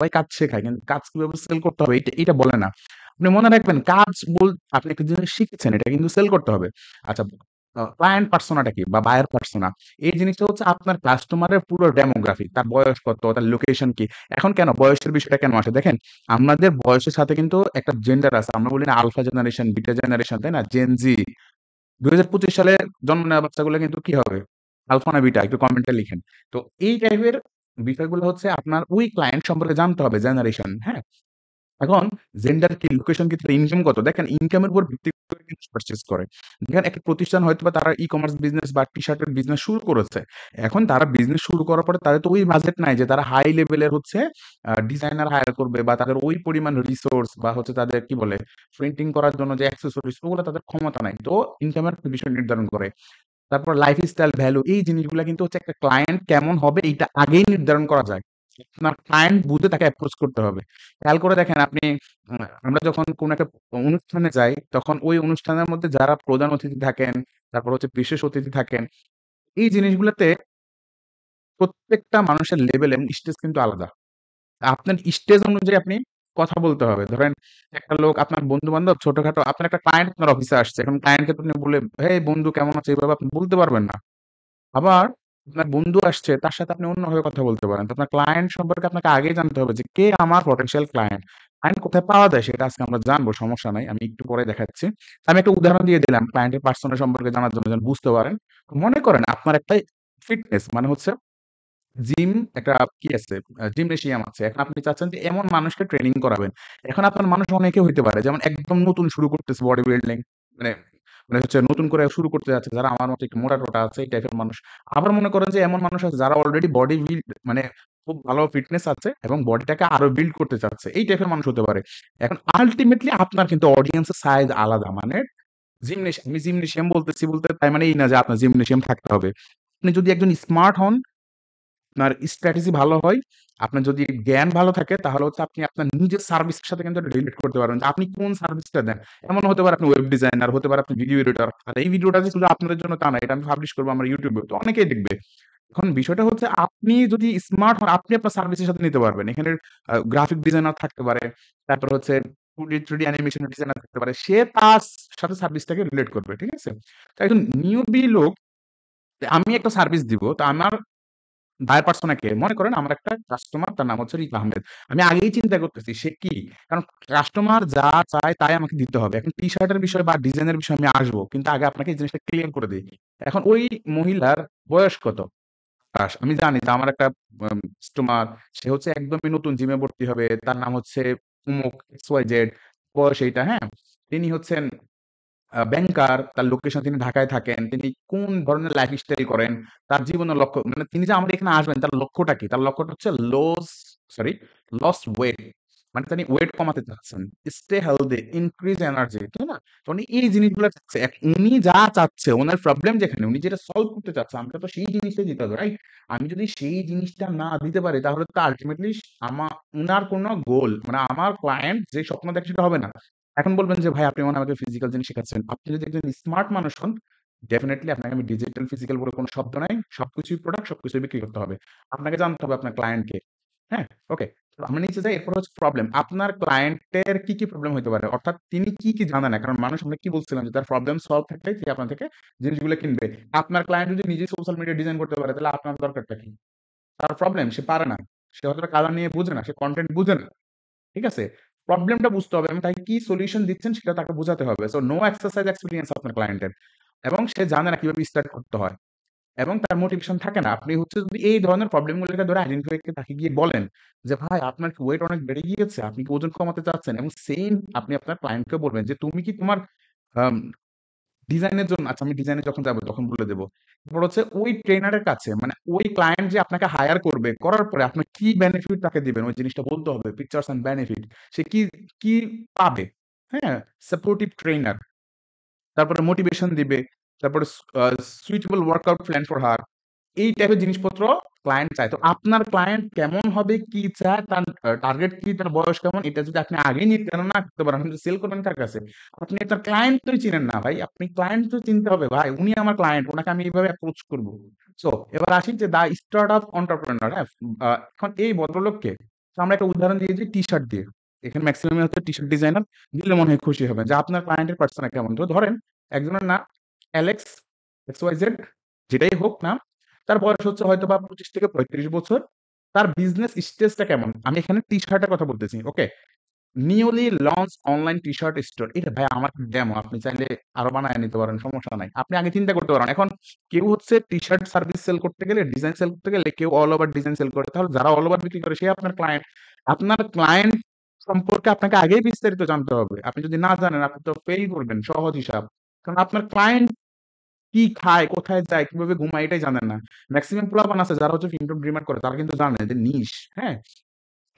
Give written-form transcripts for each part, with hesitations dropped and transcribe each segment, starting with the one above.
সবাই কাজ শেখায় কিন্তু কাজ কিভাবে সেল করতে হবে এটা বলে না। আপনি মনে রাখবেন কাজ আপনি একটা জিনিস শিখেছেন এটা কিন্তু সেল করতে হবে। আচ্ছা ক্লায়েন্ট পার্সোনাটা কি বা বায়ার পার্সোনা এই জিনিসটা হচ্ছে আপনার কাস্টমারের পুরো ডেমোগ্রাফি, তার বয়স কত, তার লোকেশন কি। এখন কেন বয়সের বিষয়টা কেন আসে দেখেন, আমাদের বয়সের সাথে কিন্তু একটা জেন্ডার আছে। আমরা বলি না আলফা জেনারেশন, বিটা জেনারেশন, তাই না? জেন জি। ২০২৫ সালে জন্ম নেওয়া বাচ্চাগুলো কিন্তু কি হবে? আলফা না বিটা? একটু কমেন্টে লিখেন। তো এই টাইপের বিষয়গুলো হচ্ছে আপনার ওই ক্লায়েন্ট সম্পর্কে জানতে হবে জেনারেশন, হ্যাঁ? এখন জেন্ডার কি, লোকেশন কি, তার ইনকাম কত? দেখেন ইনকামের উপর ভিত্তি করে কিন্তু পারচেজ করে। দেখেন একটা প্রতিষ্ঠান হয়তোবা তারা ই-কমার্স বিজনেস বা টি-শার্টের বিজনেস শুরু করেছে। এখন তারা বিজনেস শুরু করার পরে তাদের তো ওই বাজেট নাই যে তারা হাই লেভেলের হচ্ছে ডিজাইনার হায়ার করবে বা তাদের ওই পরিমাণ রিসোর্স বা হচ্ছে তাদের কি বলে প্রিন্টিং করার জন্য যে অ্যাক্সেসরিজ ওগুলো তাদের ক্ষমতা নাই। তো ইনকামের একটা বিষয় নির্ধারণ করে। তারপর লাইফস্টাইল ভ্যালু এই জিনিসগুলা কিন্তু হচ্ছে একটা ক্লায়েন্ট কেমন হবে এইটা আগেই নির্ধারণ করা যায়। আপনার ক্লায়েন্ট বুঝে তাকে অ্যাপ্রোচ করতে হবে। খেয়াল করে দেখেন আপনি আমরা যখন কোন একটা অনুষ্ঠানে যাই তখন ওই অনুষ্ঠানের মধ্যে যারা প্রধান অতিথি থাকেন, তারপর হচ্ছে বিশেষ অতিথি থাকেন, এই জিনিসগুলাতে প্রত্যেকটা মানুষের লেভেল এবং স্টেজ কিন্তু আলাদা। আপনার স্টেজ অনুযায়ী আপনি কথা বলতে হবে। ধরেন একটা লোক আপনার বন্ধু-বান্ধব ছোটখাটো আপনার একটা ক্লায়েন্ট আপনার অফিসে আসছে। এখন ক্লায়েন্টকে তো আপনি বলে, "হেই বন্ধু কেমন আছো?" এভাবে আপনি বলতে পারবেন না। আবার আপনার বন্ধু আসছে, তার সাথে আপনি অন্যভাবে কথা বলতে পারেন। তো আপনার ক্লায়েন্ট সম্পর্কে আপনাকে আগেই জানতে হবে যে, কে আমার পটেনশিয়াল ক্লায়েন্ট। ক্লায়েন্ট কোথায় পাওয়া যায় সেটা আজকে আমরা জানবো, সমস্যা নাই। আমি একটু পরে দেখাচ্ছি। আমি একটা উদাহরণ দিয়ে দিলাম ক্লায়েন্টের পার্সোনা সম্পর্কে জানার জন্য যেন বুঝতে পারেন। মনে করেন আপনার একটা ফিটনেস মানে হচ্ছে জিম একটা কি আছে জিমনেসিয়াম আছে। এখন আপনি চাচ্ছেন যে এমন মানুষকে ট্রেনিং করাবেন। এখন আপনার মানুষ অনেকে হইতে পারে। যেমন একদম নতুন শুরু করতেছে বডি বিল্ডিং মানে মানে হচ্ছে নতুন করে শুরু করতে যাচ্ছে যারা আমার মতো একটু মোটা-টোটা আছে এই টাইপের মানুষ। আবার মনে করেন যে এমন মানুষ আছে যারা অলরেডি বডি বিল্ড মানে খুব ভালো ফিটনেস আছে এবং বডিটাকে আরো বিল্ড করতে চাচ্ছে। এই টাইপের মানুষ হতে পারে। এখন আল্টিমেটলি আপনার কিন্তু অডিয়েন্স এর সাইজ আলাদা। মানে আমি জিমনেশিয়াম বলতেছি বলতে তাই মানে এই না যে আপনার জিমনেশিয়াম থাকতে হবে। আপনি যদি একজন স্মার্ট হন আপনার স্ট্র্যাটেজি ভালো হয়, আপনার যদি জ্ঞান ভালো থাকে তাহলে হচ্ছে আপনি আপনার নিজের সার্ভিসের সাথে কিন্তু এটা রিলেট করতে পারবেন যে আপনি কোন সার্ভিসটা দেন। এমন হতে পারে আপনি ওয়েব ডিজাইনার, হতে পারে আপনি ভিডিও এডিটর। আর এই ভিডিওটা যে শুধু আপনাদের জন্য তা না, এটা আমি পাবলিশ করব আমার YouTube এ। তো অনেকেই দেখবে। এখন বিষয়টা হচ্ছে আপনি যদি স্মার্ট হন আপনি আপনার সার্ভিসের সাথে নিতে পারবেন। এখানে গ্রাফিক ডিজাইনার থাকতে পারে, তারপর হচ্ছে 2D 3D অ্যানিমেশন ডিজাইনার থাকতে পারে। সে তার সাথে সার্ভিসটাকে রিলেট করবে। ঠিক আছে? তো একজন নিউবি লোক আমি একটা সার্ভিস দিব। তো আমার বায়ার পার্সোনা কে? মনে করেন আমার একটা কাস্টমার তার নাম হচ্ছে রিফা আহমেদ। আমি আগেই চিন্তা করতেছি সে কি? কারণ কাস্টমার যা চায় তাই আমাকে দিতে হবে। এখন টি-শার্টের বিষয় বা ডিজাইনের বিষয়ে আমি আসবো। কিন্তু আগে আপনাকে এই জিনিসটা ক্লিয়ার করে দেই। এখন ওই মহিলার বয়স কত? আমি জানি যে আমার একটা কাস্টমার সে হচ্ছে একদমই নতুন জিমে ভর্তি হবে। তার নাম হচ্ছে অমুক XYZ বয়স এইটা, হ্যাঁ? তিনি হচ্ছেন ব্যাংকার, তার লোকেশন তিনি ঢাকায় থাকেন। তিনি কোন ধরনের লাইফস্টাইল করেন, তার জীবনের লক্ষ্য মানে তিনি যে আমাদের এখানে আসবেন তার লক্ষ্যটা কি? তার লক্ষ্যটা হচ্ছে সরি লস ওয়েট। মানে তিনি ওয়েট কমাতে চাচ্ছেন। স্টে হেলথি, ইনক্রিজ এনার্জি, তাই না? তো উনি এই জিনিসগুলা চাচ্ছে। উনি যা চাচ্ছে, উনার প্রবলেম যেখানে, উনি যেটা সলভ করতে চাচ্ছে, আমাকে তো সেই জিনিসটাই দিতে হবে, রাইট? আমি যদি সেই জিনিসটা না দিতে পারি তাহলে তো আল্টিমেটলি উনার কোনো গোল মানে আমার ক্লায়েন্ট যে স্বপ্ন দেখে সেটা হবে না। এখন বলবেন যে, "ভাই আপনি মনে হয় আমাকে ফিজিক্যাল জিনিস শেখাচ্ছেন।" আপনি যদি একজন স্মার্ট মানুষ হন, ডেফিনিটলি আপনাকে আমি ডিজিটাল ফিজিক্যাল বলে কোনো শব্দ নাই। সবকিছুই প্রোডাক্ট, সবকিছুই বিক্রি করতে হবে। আপনাকে জানতে হবে আপনার ক্লায়েন্ট কে। হ্যাঁ? ওকে। তো আমরা নিচে যাই এরপর হচ্ছে প্রবলেম। আপনার ক্লায়েন্টের কি প্রবলেম হইতে পারে? অর্থাৎ তিনি কি জানে না? কারণ মানুষ আমরা কি বলছিলাম যে তার প্রবলেম সলভ থাকলেই সে আপনার থেকে জিনিসগুলো কিনবে। আপনার ক্লায়েন্ট যদি নিজেই সোশ্যাল মিডিয়া ডিজাইন করতে পারে তাহলে আপনার দরকারটা কি? তার প্রবলেম সে পারে না। সে হয়তোবা কালার নিয়ে বুঝে না, সে কনটেন্ট বুঝে না। ঠিক আছে? প্রবলেমটা বুঝতে হবে এবং তাকে কি সলিউশন দিচ্ছেন সেটা তাকে বোঝাতে হবে। সো নো এক্সারসাইজ এক্সপেরিয়েন্স আপনার ক্লায়েন্টের। এবং সে জানে না কিভাবে স্টার্ট করতে হয়। এবং তার মোটিভেশন থাকে না। আপনি হচ্ছে যদি এই ধরনের প্রবলেম গুলোকে ধরে আইডেন্টিফাই করে তাকে গিয়ে বলেন যে, "ভাই আপনার কি ওয়েট অনেক বেড়ে গিয়েছে? আপনি কি ওজন কমাতে চাচ্ছেন?" এবং সেইম আপনি আপনার ক্লায়েন্টকে বলবেন যে, "তুমি কি তোমার আম ডিজাইনের জন্য আচ্ছা আমি ডিজাইনে যখন যাবো তখন বলে দেব। এরপর হচ্ছে ওই ট্রেনারের কাছে মানে ওই ক্লায়েন্ট যে আপনাকে হায়ার করবে, করার পরে আপনার কি বেনিফিট তাকে দিবেন ওই জিনিসটা বলতে হবে। Pictures and benefit. সে কি পাবে? হ্যাঁ? Supportive trainer. তারপরে মোটিভেশন দিবে। তারপরে suitable workout plan for her. এই টাইপের জিনিসপত্র ক্লায়েন্ট চায়। তো আপনার ক্লায়েন্ট কেমন হবে, কি চায়, তার টার্গেট কি, তার বয়স কেমন, এটা যদি আপনি আগেই নির্ধারণ না করতে পারেন, আপনি সেল করবেন কার কাছে? আপনি আপনার ক্লায়েন্টই চিনেন না ভাই। আপনি ক্লায়েন্ট তো চিনতে হবে ভাই। উনি আমার ক্লায়েন্ট, উনাকে আমি এভাবে অ্যাপ্রোচ করব। সো এবার আসি যে দ্য স্টার্টআপ এন্টারপ্রেনার, হ্যাঁ? এখন এই ভদ্রলোক কে? তো আমরা একটা উদাহরণ দিয়ে দিই টি-শার্ট দিয়ে। এখানে মেক্সিমামই হচ্ছে টি-শার্ট ডিজাইনার। দিলে মনে হয় খুশি হবেন যে আপনার ক্লায়েন্টের পার্সোনা কেমন। তো ধরেন একজনের নাম অ্যালেক্স XYZ, যেটাই হোক নাম। তার বয়স হচ্ছে হয়তোবা ২৫ থেকে ৩৫ বছর। তার বিজনেস স্টেজটা কেমন? আমি এখানে টি-শার্টের কথা বলতেছি। Okay? Newly launch online T-shirt store. এটা ভাই আমার ডেমো। আপনি চাইলে আরো বানায় নিতে পারেন, সমস্যা নাই। আপনি আগে চিন্তা করতে পারেন। এখন কেউ হচ্ছে টি-শার্ট সার্ভিস সেল করতে গেলে, ডিজাইন সেল করতে গেলে কেউ অল ওভার ডিজাইন সেল করে। তাহলে যারা অল ওভার বিক্রি করে সে আপনার ক্লায়েন্ট। আপনার ক্লায়েন্ট সম্পর্কে আপনাকে আগেই বিস্তারিত জানতে হবে। আপনি যদি না জানেন আপনি তো ফেইল করবেন, সহজ হিসাব। কারণ আপনার ক্লায়েন্ট কি খায়, কোথায় যায়, কিভাবে ঘুমায় এটাই জানেন না। মেক্সিমাম পোলাপান আছে যারা হচ্ছে ফিল্ম ড্রিমার করে তারা কিন্তু জানে যে নিশ, হ্যাঁ?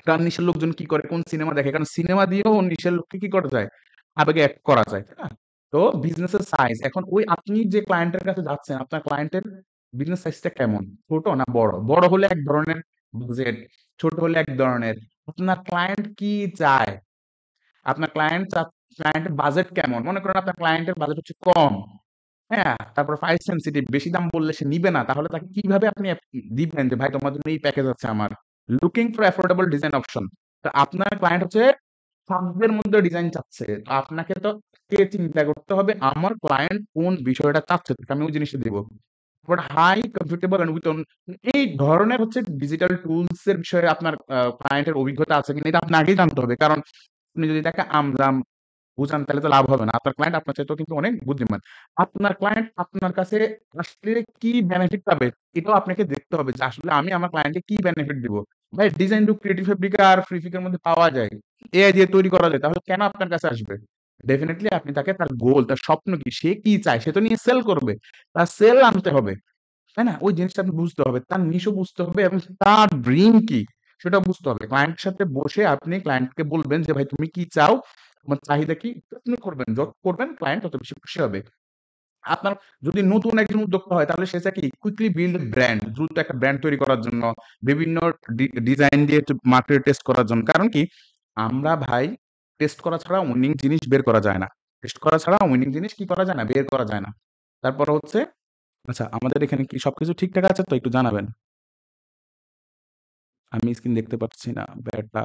কারণ নিশের লোকজন কি করে, কোন সিনেমা দেখে, কারণ সিনেমা দিয়েও নিশের লোককে কি করা যায়, আবেগে অ্যাক্ট করা যায়, তাই না? তো বিজনেসের সাইজ এখন ওই আপনি যে ক্লায়েন্টের কাছে যাচ্ছেন আপনার ক্লায়েন্টের বিজনেস সাইজটা কেমন, ছোট না বড়? বড় হলে এক ধরনের বাজেট, ছোট হলে এক ধরনের। আপনার ক্লায়েন্ট কি চায়, আপনার ক্লায়েন্টের বাজেট কেমন? মনে করেন আপনার ক্লায়েন্টের বাজেট হচ্ছে কম, হ্যাঁ, তারপর প্রাইস সেনসিটিভ, বেশি দাম বললে সে নিবে না, তাহলে তাকে কিভাবে আপনি দিবেন যে ভাই তোমার জন্য এই প্যাকেজ আছে আমার। Looking for affordable design option. তো আপনার ক্লায়েন্ট হচ্ছে সাধ্যের মধ্যে ডিজাইন চাচ্ছে, তো আপনাকে তো কে চিন্তা করতে হবে আমার ক্লায়েন্ট কোন বিষয়টা চাচ্ছে, তোকে আমি ওই জিনিসটা দিব। But high comfortable and with এই ধরনের হচ্ছে ডিজিটাল টুলস এর বিষয়ে আপনার ক্লায়েন্টের অভিজ্ঞতা আছে কিনা এটা আপনি আগেই জানতে হবে। কারণ আপনি যদি তাকে আমজাম বুঝান তাহলে তো লাভ হবে না। আপনার ক্লায়েন্ট আপনার চাইতেও কিন্তু অনেক বুদ্ধিমান। আপনার ক্লায়েন্ট আপনার কাছে আসলে কি বেনিফিট পাবে এটাও আপনাকে দেখতে হবে যে আসলে আমি আমার ক্লায়েন্টকে কি বেনিফিট দিব। ভাই ডিজাইন টু ক্রিয়েটিভ ফেব্রিক আর ফ্রি ফিকের মধ্যে পাওয়া যায়। এআই দিয়ে তৈরি করা যায়। তাহলে কেন আপনার কাছে আসবে? ডেফিনিটলি আপনি তাকে তার গোল, তার স্বপ্ন কি, সে কি চায় সে তো নিয়ে সেল করবে। তার সেল আনতে হবে। তাই না? ওই জিনিসটা আপনি বুঝতে হবে। তার নিশও বুঝতে হবে এবং তার ড্রিম কি সেটাও বুঝতে হবে। ক্লায়েন্টের সাথে বসে আপনি ক্লায়েন্টকে বলবেন যে, "ভাই তুমি কি চাও? তোমার চাহিদা কি?" প্রশ্ন করবেন। যত করবেন ক্লায়েন্ট তত বেশি খুশি হবে। আপনার যদি নতুন একজন উদ্যোক্তা হয় তাহলে সে চায় কি কুইকলি বিল্ড ব্র্যান্ড, দ্রুত একটা ব্র্যান্ড তৈরি করার জন্য, বিভিন্ন ডিজাইন দিয়ে মার্কেটে টেস্ট করার জন্য। কারণ কি? আমরা ভাই টেস্ট করা ছাড়া উইনিং জিনিস বের করা যায় না। টেস্ট করা ছাড়া উইনিং জিনিস কি করা যায় না? বের করা যায় না। তারপর হচ্ছে আচ্ছা আমাদের এখানে কি সবকিছু ঠিকঠাক আছে তো একটু জানাবেন? আমি স্ক্রিন দেখতে পাচ্ছি না। ব্যাটা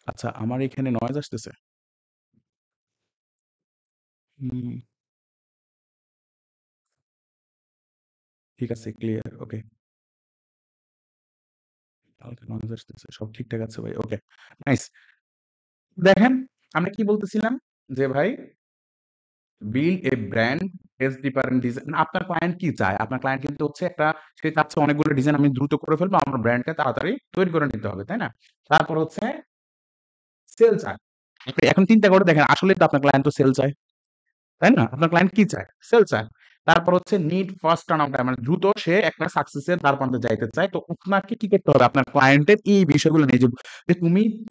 আচ্ছা আমার এখানে নয়েজ আসতেছে। হুম, ঠিক আছে ক্লিয়ার। ওকে। হালকা নয়েজ আসতেছে। সব ঠিকঠাক আছে ভাই। ওকে। নাইস। দেখেন আমরা কি বলতেছিলাম যে ভাই build a brand, test different design. আপনার ক্লায়েন্ট কি চায়? আপনার ক্লায়েন্ট কিন্তু হচ্ছে একটা সে চাচ্ছে অনেকগুলো ডিজাইন আমি দ্রুত করে ফেলবো। আমার ব্র্যান্ডকে তাড়াতাড়ি তৈরি করে নিতে হবে। তাই না? তারপর হচ্ছে সেল চায়। আপনি এখন চিন্তা করে দেখেন আসলেই তো আপনার ক্লায়েন্ট তো সেল চায়। তাই না? আপনার ক্লায়েন্ট কি চায়? সেল চায়। তারপর হচ্ছে need first turn out time মানে দ্রুত সে একটা সাকসেসের দ্বারপ্রান্তে যাইতে চায়। তো আপনাকে কি করতে হবে? আপনার ক্লায়েন্টের এই বিষয়গুলো নিয়ে যে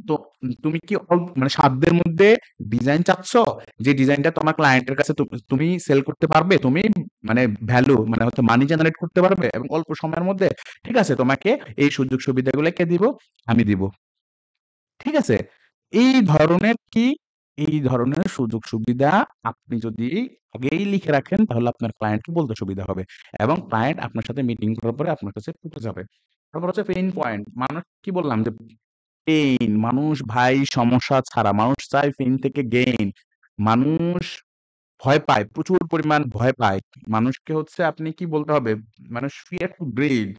তো তুমি কি মানে সাধ্যের মধ্যে ডিজাইন চাচ্ছ? যে ডিজাইনটা তোমার ক্লায়েন্টের কাছে তুমি সেল করতে পারবে। তুমি মানে ভ্যালু মানে হচ্ছে মানি জেনারেট করতে পারবে এবং অল্প সময়ের মধ্যে। ঠিক আছে? তোমাকে এই সুযোগ সুবিধাগুলো কে দিব? আমি দিব। ঠিক আছে? এই ধরনের কি, এই ধরনের সুযোগ সুবিধা আপনি যদি আগেই লিখে রাখেন তাহলে আপনার ক্লায়েন্টকে বলতে সুবিধা হবে। এবং ক্লায়েন্ট আপনার সাথে মিটিং করার পরে আপনার কাছে ছুটে যাবে। তারপর হচ্ছে পেইন পয়েন্ট। মানুষ কি বললাম যে পেইন, মানুষ ভাই সমস্যা ছাড়া মানুষ চায় পেইন থেকে গেইন। মানুষ ভয় পায়, প্রচুর পরিমাণ ভয় পায়। মানুষকে হচ্ছে আপনি কি বলতে হবে? মানুষ fear to greed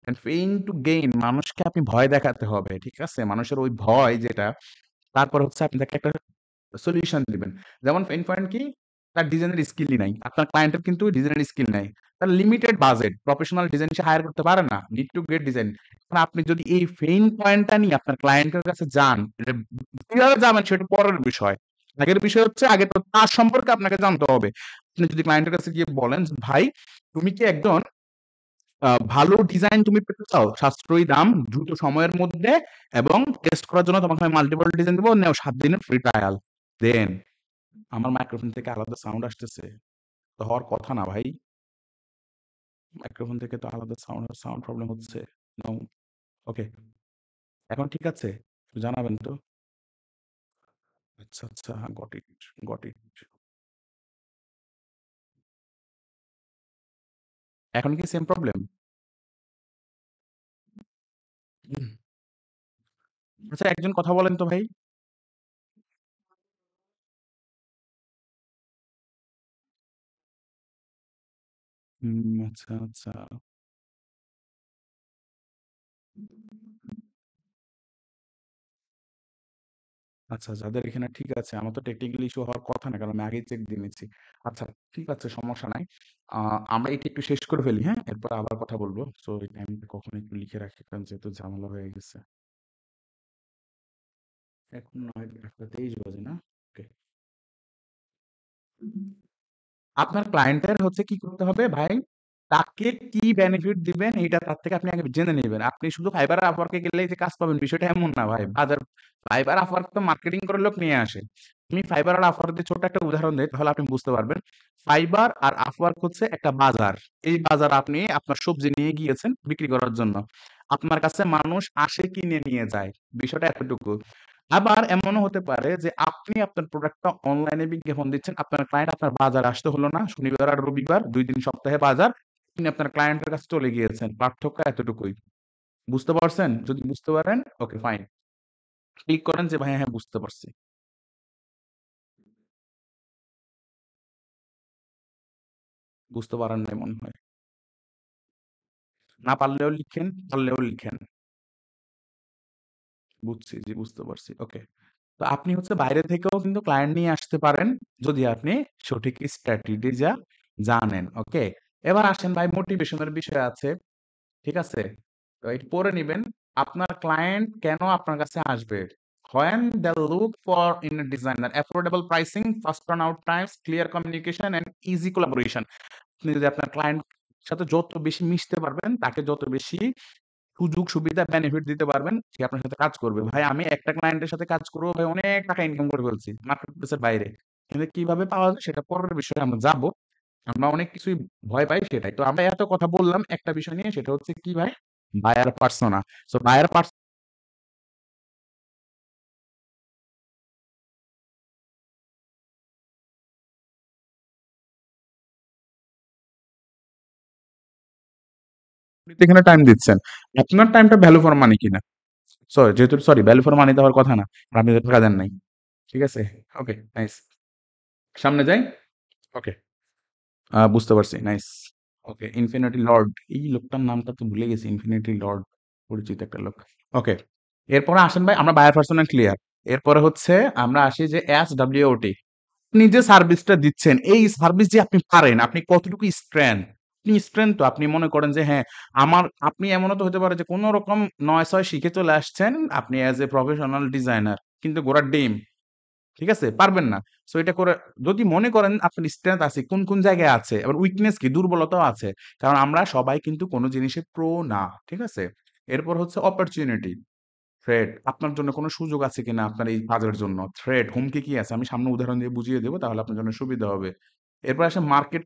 and pain to gain, মানুষকে আপনি ভয় দেখাতে হবে। ঠিক আছে? মানুষের ওই ভয় যেটা, তারপর হচ্ছে আপনি তাকে একটা সলিউশন দিবেন। যেমন পেইন পয়েন্ট কি? তার ডিজাইনের স্কিলই নাই। আপনার ক্লায়েন্টের কিন্তু ডিজাইনের স্কিল নাই। তার লিমিটেড বাজেট, প্রফেশনাল ডিজাইন সে হায়ার করতে পারে না। Need to get design. এখন আপনি যদি এই পেইন পয়েন্টটা নিয়ে আপনার ক্লায়েন্টের কাছে যান, এটা কিভাবে যাবেন সেটা পরের বিষয়। আগের বিষয় হচ্ছে আগে তো তার সম্পর্কে আপনাকে জানতে হবে। আপনি যদি ক্লায়েন্টের কাছে গিয়ে বলেন যে, "ভাই তুমি কি একজন ভালো ডিজাইন তুমি পেতে চাও? সাশ্রয়ী দাম, দ্রুত সময়ের মধ্যে এবং টেস্ট করার জন্য তোমাকে আমি মাল্টিপল ডিজাইন দেব। নেও ৭ দিনের ফ্রি ট্রায়াল।" দেন আমার মাইক্রোফোন থেকে আলাদা সাউন্ড আসতেছে। তো হওয়ার কথা না ভাই। মাইক্রোফোন থেকে তো আলাদা সাউন্ড প্রবলেম হচ্ছে। নো। ওকে। এখন ঠিক আছে? একটু জানাবেন তো? আচ্ছা, আচ্ছা। Got it, got it. এখন কি সেম প্রবলেম? আচ্ছা একজন কথা বলেন তো ভাই। আচ্ছা, আচ্ছা। আচ্ছা, যাদের এখানে ঠিক আছে। আমার তো টেকনিক্যাল ইস্যু হওয়ার কথা না। কারণ আমি আগেই চেক দিয়ে নিচ্ছি। আচ্ছা, ঠিক আছে সমস্যা নাই। আ আমরা এটা একটু শেষ করে ফেলি, হ্যাঁ? এরপর আবার কথা বলব। সো এই টাইমটা কখন একটু লিখে রাখি কারণ যেহেতু ঝামেলা হয়ে গেছে। এখন ৯:২৩ বাজে না? ওকে। আপনার ক্লায়েন্টের হচ্ছে কি করতে হবে ভাই? তাকে কি বেনিফিট দিবেন এইটা তার থেকে আপনি আগে জেনে নিবেন। আপনি শুধু Fiverr আর Upwork এ গেলেই যে কাজ পাবেন বিষয়টা এমন না ভাই। Fiverr, Upwork তো মার্কেটিং করে লোক নিয়ে আসে। আমি Fiverr আর Upwork দিয়ে ছোট্ট একটা উদাহরণ দেই তাহলে আপনি বুঝতে পারবেন। Fiverr আর Upwork হচ্ছে একটা বাজার। এই বাজার আপনি আপনার সবজি নিয়ে গিয়েছেন বিক্রি করার জন্য। আপনার কাছে মানুষ আসে কিনে নিয়ে যায়। বিষয়টা এতটুকু। আবার এমনও হতে পারে যে আপনি আপনার প্রোডাক্টটা অনলাইনে বিজ্ঞাপন দিচ্ছেন। আপনার ক্লায়েন্ট আপনার বাজারে আসতে হলো না। শনিবার আর রবিবার ২ দিন সপ্তাহে বাজার। আপনি আপনার ক্লায়েন্টের কাছে চলে গিয়েছেন। পার্থক্য এতটুকুই। বুঝতে পারছেন? যদি বুঝতে পারেন ওকে ফাইন। ক্লিক করেন যে ভাই হ্যাঁ বুঝতে পারছি। বুঝতে পারেন নাই মনে হয়। না পারলেও লিখেন, পারলেও লিখেন। বুঝছি, জি বুঝতে পারছি। ওকে। তো আপনি হচ্ছে বাইরে থেকেও কিন্তু ক্লায়েন্ট নিয়ে আসতে পারেন যদি আপনি সঠিক স্ট্র্যাটেজি জানেন। ওকে। এবার আসেন ভাই মোটিভেশনের বিষয় আছে। ঠিক আছে? তো এটা পড়ে নিবেন। আপনার ক্লায়েন্ট কেন আপনার কাছে আসবে? When they look for in a designer, affordable pricing, fast turnout times, clear communication and easy collaboration. আপনি যদি আপনার ক্লায়েন্ট সাথে যত বেশি মিশতে পারবেন, তাকে যত বেশি সুযোগ সুবিধা বেনিফিট দিতে পারবেন, সে আপনার সাথে কাজ করবে। ভাই আমি একটা ক্লায়েন্টের সাথে কাজ করেও ভাই অনেক টাকা ইনকাম করে ফেলছি মার্কেট প্লেসের বাইরে। কিন্তু কিভাবে পাওয়া যায় সেটা পরের বিষয়ে আমরা যাবো। আমরা অনেক কিছুই ভয় পাই সেটাই। তো আমরা এত কথা বললাম একটা বিষয় নিয়ে সেটা হচ্ছে কি ভাই? Buyer persona. So buyer persona এখানে টাইম দিচ্ছেন। আপনার টাইমটা ভ্যালু ফর মানি কিনা? সরি ভ্যালু ফর মানি দেওয়ার কথা না। আপনি তো টাকা দেন নাই। ঠিক আছে? Okay nice. সামনে যাই? ওকে। বুঝতে পারছি। নাইস। ওকে, ইনফিনিটি লর্ড। এই লোকটার নামটা তো ভুলে গেছি। ইনফিনিটি লর্ড পরিচিত একটা লোক। ওকে। এরপরে আসেন ভাই আমরা বায়ার পার্সোনা ক্লিয়ার। এরপরে হচ্ছে আমরা আসি যে SWOT। আপনি যে সার্ভিসটা দিচ্ছেন, এই সার্ভিস যে আপনি পারেন, আপনি কতটুকু স্ট্রেংথ? আপনি স্ট্রেংথ তো আপনি মনে করেন যে হ্যাঁ, আপনি এমনও তো হতে পারে যে কোন রকম ৯/৬ শিখে চলে আসছেন আপনি অ্যাজ এ প্রফেশনাল ডিজাইনার। কিন্তু ঘোড়ার ডিম। ঠিক আছে? পারবেন না। সো এটা করে যদি মনে করেন আপনার স্ট্রেংথ আছে, কোন, কোন জায়গায় আছে, আবার উইকনেস কি? দুর্বলতাও আছে। কারণ আমরা সবাই কিন্তু কোন জিনিসে প্রো না। ঠিক আছে? এরপর হচ্ছে অপরচুনিটি, থ্রেট। আপনার জন্য কোন সুযোগ আছে কিনা আপনার এই কাজের জন্য? থ্রেট, হুমকি কি আছে? আমি সামনে উদাহরণ দিয়ে বুঝিয়ে দেব তাহলে আপনার জন্য সুবিধা হবে। এরপর আসে মার্কেট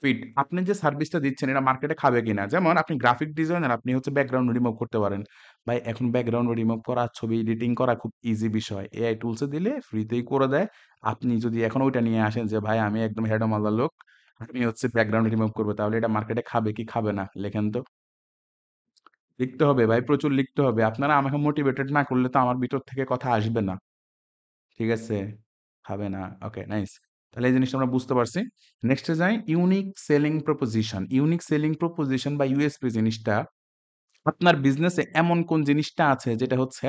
ফিট। আপনি যে সার্ভিসটা দিচ্ছেন এটা মার্কেটে খাবে কিনা? যেমন আপনি গ্রাফিক ডিজাইনার, আপনি হচ্ছে ব্যাকগ্রাউন্ড রিমুভ করতে পারেন। ভাই এখন ব্যাকগ্রাউন্ড রিমুভ করা, ছবি এডিটিং করা খুব ইজি বিষয়। এআই টুলস এ দিলে ফ্রিতেই করে দেয়। আপনি যদি এখন ওইটা নিয়ে আসেন যে ভাই আমি একদম হেডমালা লোক, আমি হচ্ছে ব্যাকগ্রাউন্ড রিমুভ করব তাহলে এটা মার্কেটে খাবে কি খাবে না? লেখেন তো। লিখতে হবে ভাই, প্রচুর লিখতে হবে। আপনারা আমাকে মোটিভেটেড না করলে তো আমার ভিতর থেকে কথা আসবে না। ঠিক আছে? হবে না। ওকে, নাইস। তাহলে এই জিনিসটা আমরা বুঝতে পারছি। নেক্সট এ যাই unique selling proposition. Unique selling proposition বা ইউএসপি জিনিসটা আপনার বিজনেসে এমন কোন জিনিসটা আছে যেটা হচ্ছে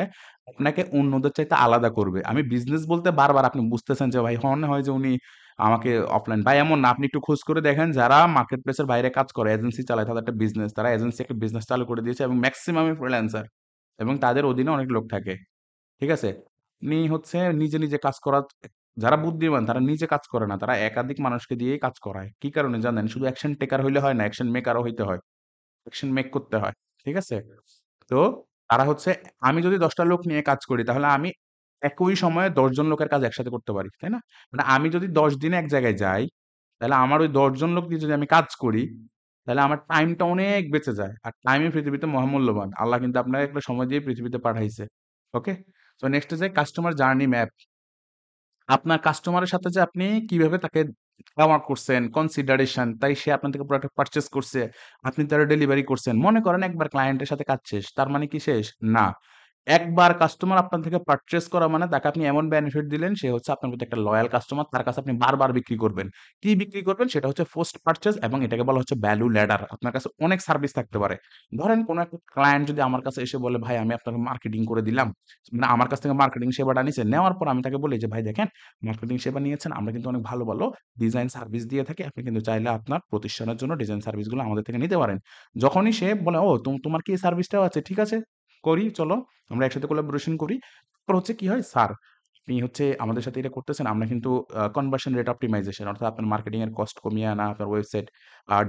আপনাকে অন্যদের চাইতে আলাদা করবে। আমি বিজনেস বলতে বারবার আপনি বুঝতেছেন যে ভাই মনে হয় যে উনি আমাকে অফলাইন ভাই এমন না। আপনি একটু খোঁজ করে দেখেন যারা মার্কেট প্লেস এর বাইরে কাজ করে, এজেন্সি চালায় তাদের একটা বিজনেস। তারা এজেন্সি একটা বিজনেস চালু করে দিয়েছে এবং মেক্সিমামই ফ্রিল্যান্সার এবং তাদের অধীনে অনেক লোক থাকে। ঠিক আছে? আপনি হচ্ছে নিজে, নিজে কাজ করা যারা বুদ্ধিমান তারা নিজে কাজ করে না। তারা একাধিক মানুষকে দিয়েই কাজ করায়। কি কারণে জানেন? শুধু অ্যাকশন টেকার হইলে হয় না, অ্যাকশন মেকারও হইতে হয়। অ্যাকশন মেক করতে হয়। ঠিক আছে? তো তারা হচ্ছে আমি যদি ১০ টা লোক নিয়ে কাজ করি তাহলে আমি একই সময়ে ১০ জন লোকের কাজ একসাথে করতে পারি। তাই না? মানে আমি যদি ১০ দিনে এক জায়গায় যাই, তাহলে আমার ওই ১০ জন লোক দিয়ে যদি আমি কাজ করি, তাহলে আমার টাইমটা অনেক বেঁচে যায়। আর টাইমই পৃথিবীতে মহামূল্যবান। আল্লাহ কিন্তু আপনাকে একটা সময় দিয়ে পৃথিবীতে পাঠাইছে। ওকে? সো নেক্সট এ যাই কাস্টমার জার্নি ম্যাপ। আপনার কাস্টমারের সাথে যে আপনি কিভাবে তাকে ব্যবহার করছেন, কনসিডারেশন, তাই সে আপনার থেকে প্রোডাক্ট পারচেজ করছে, আপনি তার ডেলিভারি করছেন। মনে করেন একবার ক্লায়েন্টের সাথে কাজ শেষ। তার মানে কি শেষ? না। একবার কাস্টমার আপনার থেকে পারচেজ করা মানে তাকে আপনি এমন বেনিফিট দিলেন, সে হচ্ছে আপনার প্রতি একটা লয়াল কাস্টমার। তার কাছে আপনি বারবার বিক্রি করবেন। কি বিক্রি করবেন? সেটা হচ্ছে পোস্ট পারচেজ এবং এটাকে বলা হচ্ছে ভ্যালু ল্যাডার। আপনার কাছে অনেক সার্ভিস থাকতে পারে। ধরেন কোন একটা ক্লায়েন্ট যদি আমার কাছে এসে বলে, "ভাই আমি আপনাকে মার্কেটিং করে দিলাম।" মানে আমার কাছ থেকে মার্কেটিং সেবাটা নিছে। নেওয়ার পর আমি তাকে বলি যে, "ভাই দেখেন, মার্কেটিং সেবা নিয়েছেন। আমরা কিন্তু অনেক ভালো, ভালো ডিজাইন সার্ভিস দিয়ে থাকি। আপনি কিন্তু চাইলে আপনার প্রতিষ্ঠানের জন্য ডিজাইন সার্ভিসগুলো আমাদের থেকে নিতে পারেন।" যখনই সে বলে, "ও তোমার কি এই সার্ভিসটাও আছে? ঠিক আছে, করি চলো। আমরা একসাথে কোলাবোরেশন করি।" তারপর হচ্ছে কি হয়, "স্যার, আপনি হচ্ছে আমাদের সাথে এটা করতেছেন। আমরা কিন্তু কনভার্সন রেট অপ্টিমাইজেশন অর্থাৎ আপনার মার্কেটিং এর কস্ট কমিয়ে আনা, আপনার ওয়েবসাইট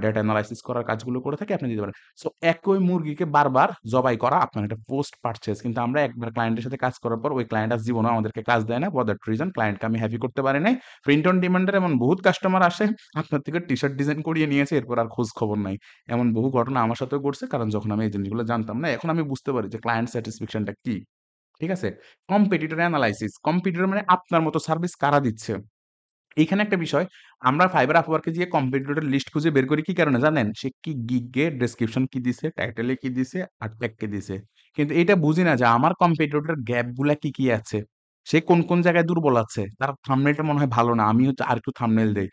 ডেটা এনালাইসিস করার কাজগুলো করে থাকি। আপনি দিতে পারেন।" সো একই মুরগিকে বারবার জবাই করা আপনার একটা পোস্ট পারচেজ। কিন্তু আমরা একবার ক্লায়েন্টের সাথে কাজ করার পর ওই ক্লায়েন্ট আর জীবনেও আমাদেরকে কাজ দেয় না। ফর দ্যাট রিজন ক্লায়েন্টকে আমি হ্যাপি করতে পারি নাই। প্রিন্ট অন ডিমান্ড এর এমন বহুত কাস্টমার আসে, আপনার থেকে টি-শার্ট ডিজাইন করিয়ে নিয়েছে, এরপর আর খোঁজ খবর নাই। এমন বহু ঘটনা আমার সাথেও ঘটছে। কারণ যখন আমি এই জিনিসগুলো জানতাম না, এখন আমি বুঝতে পারি যে ক্লায়েন্ট স্যাটিসফ্যাকশন টা কি। ঠিক আছে? Competitor analysis. কম্পিটিটর মানে আপনার মতো সার্ভিস কারা দিচ্ছে? এইখানে একটা বিষয়, আমরা ফাইবার আপওয়ার্কে যেয়ে কম্পিটিটরের লিস্ট খুঁজে বের করি কি কারণে জানেন? সে কি গিগে ডেসক্রিপশন কি দিছে, টাইটেলে কি দিছে, আর ট্যাগ কি দিছে। কিন্তু এটা বুঝি না যে আমার কম্পিটিটরের গ্যাপ গুলা কি, কি আছে। সে কোন, কোন জায়গায় দুর্বল আছে। তার থাম্বনেইলটা মনে হয় ভালো না। আমি হচ্ছে আরেকটু থাম্বনেইল দেই।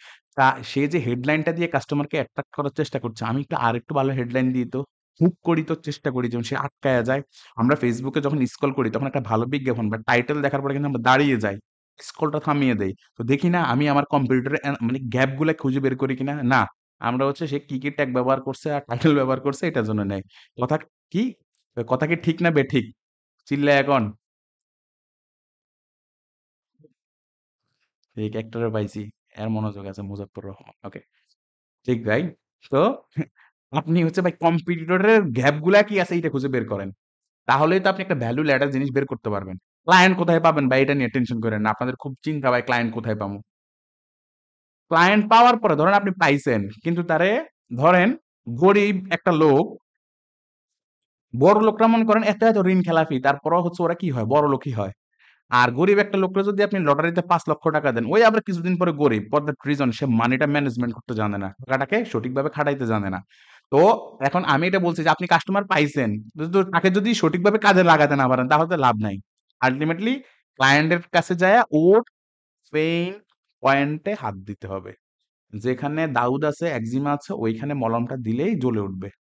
সে যে হেডলাইনটা দিয়ে কাস্টমারকে অ্যাট্রাক্ট করার চেষ্টা করছে, আমি একটু আরেকটু ভালো হেডলাইন দিই তো। হুক করি তো, চেষ্টা করি যেমন সে আটকায়া যায়। আমরা Facebook এ যখন স্ক্রল করি তখন একটা ভালো বিজ্ঞাপন বা টাইটেল দেখার পরে কিন্তু আমরা দাঁড়িয়ে যাই। স্ক্রলটা থামিয়ে দেই। তো দেখি না আমি আমার কম্পিউটারে মানে গ্যাপ গুলা খুঁজে বের করি কিনা? না। আমরা হচ্ছে সে কি, কি ট্যাগ ব্যবহার করছে আর টাইটেল ব্যবহার করছে এটার জন্য নেই। কথা কি? কথা কি ঠিক না বেঠিক? চিল্লায়া কন। এই ক্যারেক্টারে পাইছি। এর মনোযোগ আছে মুজাফফর রহমান। ওকে। ঠিক ভাই। তো আপনি হচ্ছে ভাই কম্পিটিটরের গ্যাপ গুলা কি আছে এইটা খুঁজে বের করেন। তাহলেই তো আপনি একটা ভ্যালু ল্যাডার জিনিস বের করতে পারবেন। ক্লায়েন্ট কোথায় পাবেন ভাই এটা নিয়ে টেনশন কইরেন না। আপনাদের খুব চিন্তা ভাই ক্লায়েন্ট কোথায় পামু। ক্লায়েন্ট পাওয়ার পরে ধরেন আপনি পাইছেন। কিন্তু তারে ধরেন গরিব একটা লোক, বড় লোকরা মনে করেন এত, এত ঋণ খেলাপি তারপরেও হচ্ছে ওরা কি হয়? বড়লোকই হয়। আর গরিব একটা লোককে যদি আপনি লটারিতে ৳৫,০০,০০০ দেন, ওই আবার কিছুদিন পরে গরিব। ফর দ্যাট রিজন সে মানিটা ম্যানেজমেন্ট করতে জানে না। টাকাটাকে সঠিকভাবে খাটাইতে জানে না। তো এখন আমি এটা বলছি যে আপনি কাস্টমার পাইছেন। কিন্তু তাকে যদি সঠিকভাবে কাজে লাগাতে না পারেন তাহলে তো লাভ নাই। আল্টিমেটলি ক্লায়েন্টের কাছে যায়া ওর পেইন পয়েন্টে হাত দিতে হবে। যেখানে দাউদ আছে, একজিমা আছে ওইখানে মলমটা দিলেই জ্বলে উঠবে।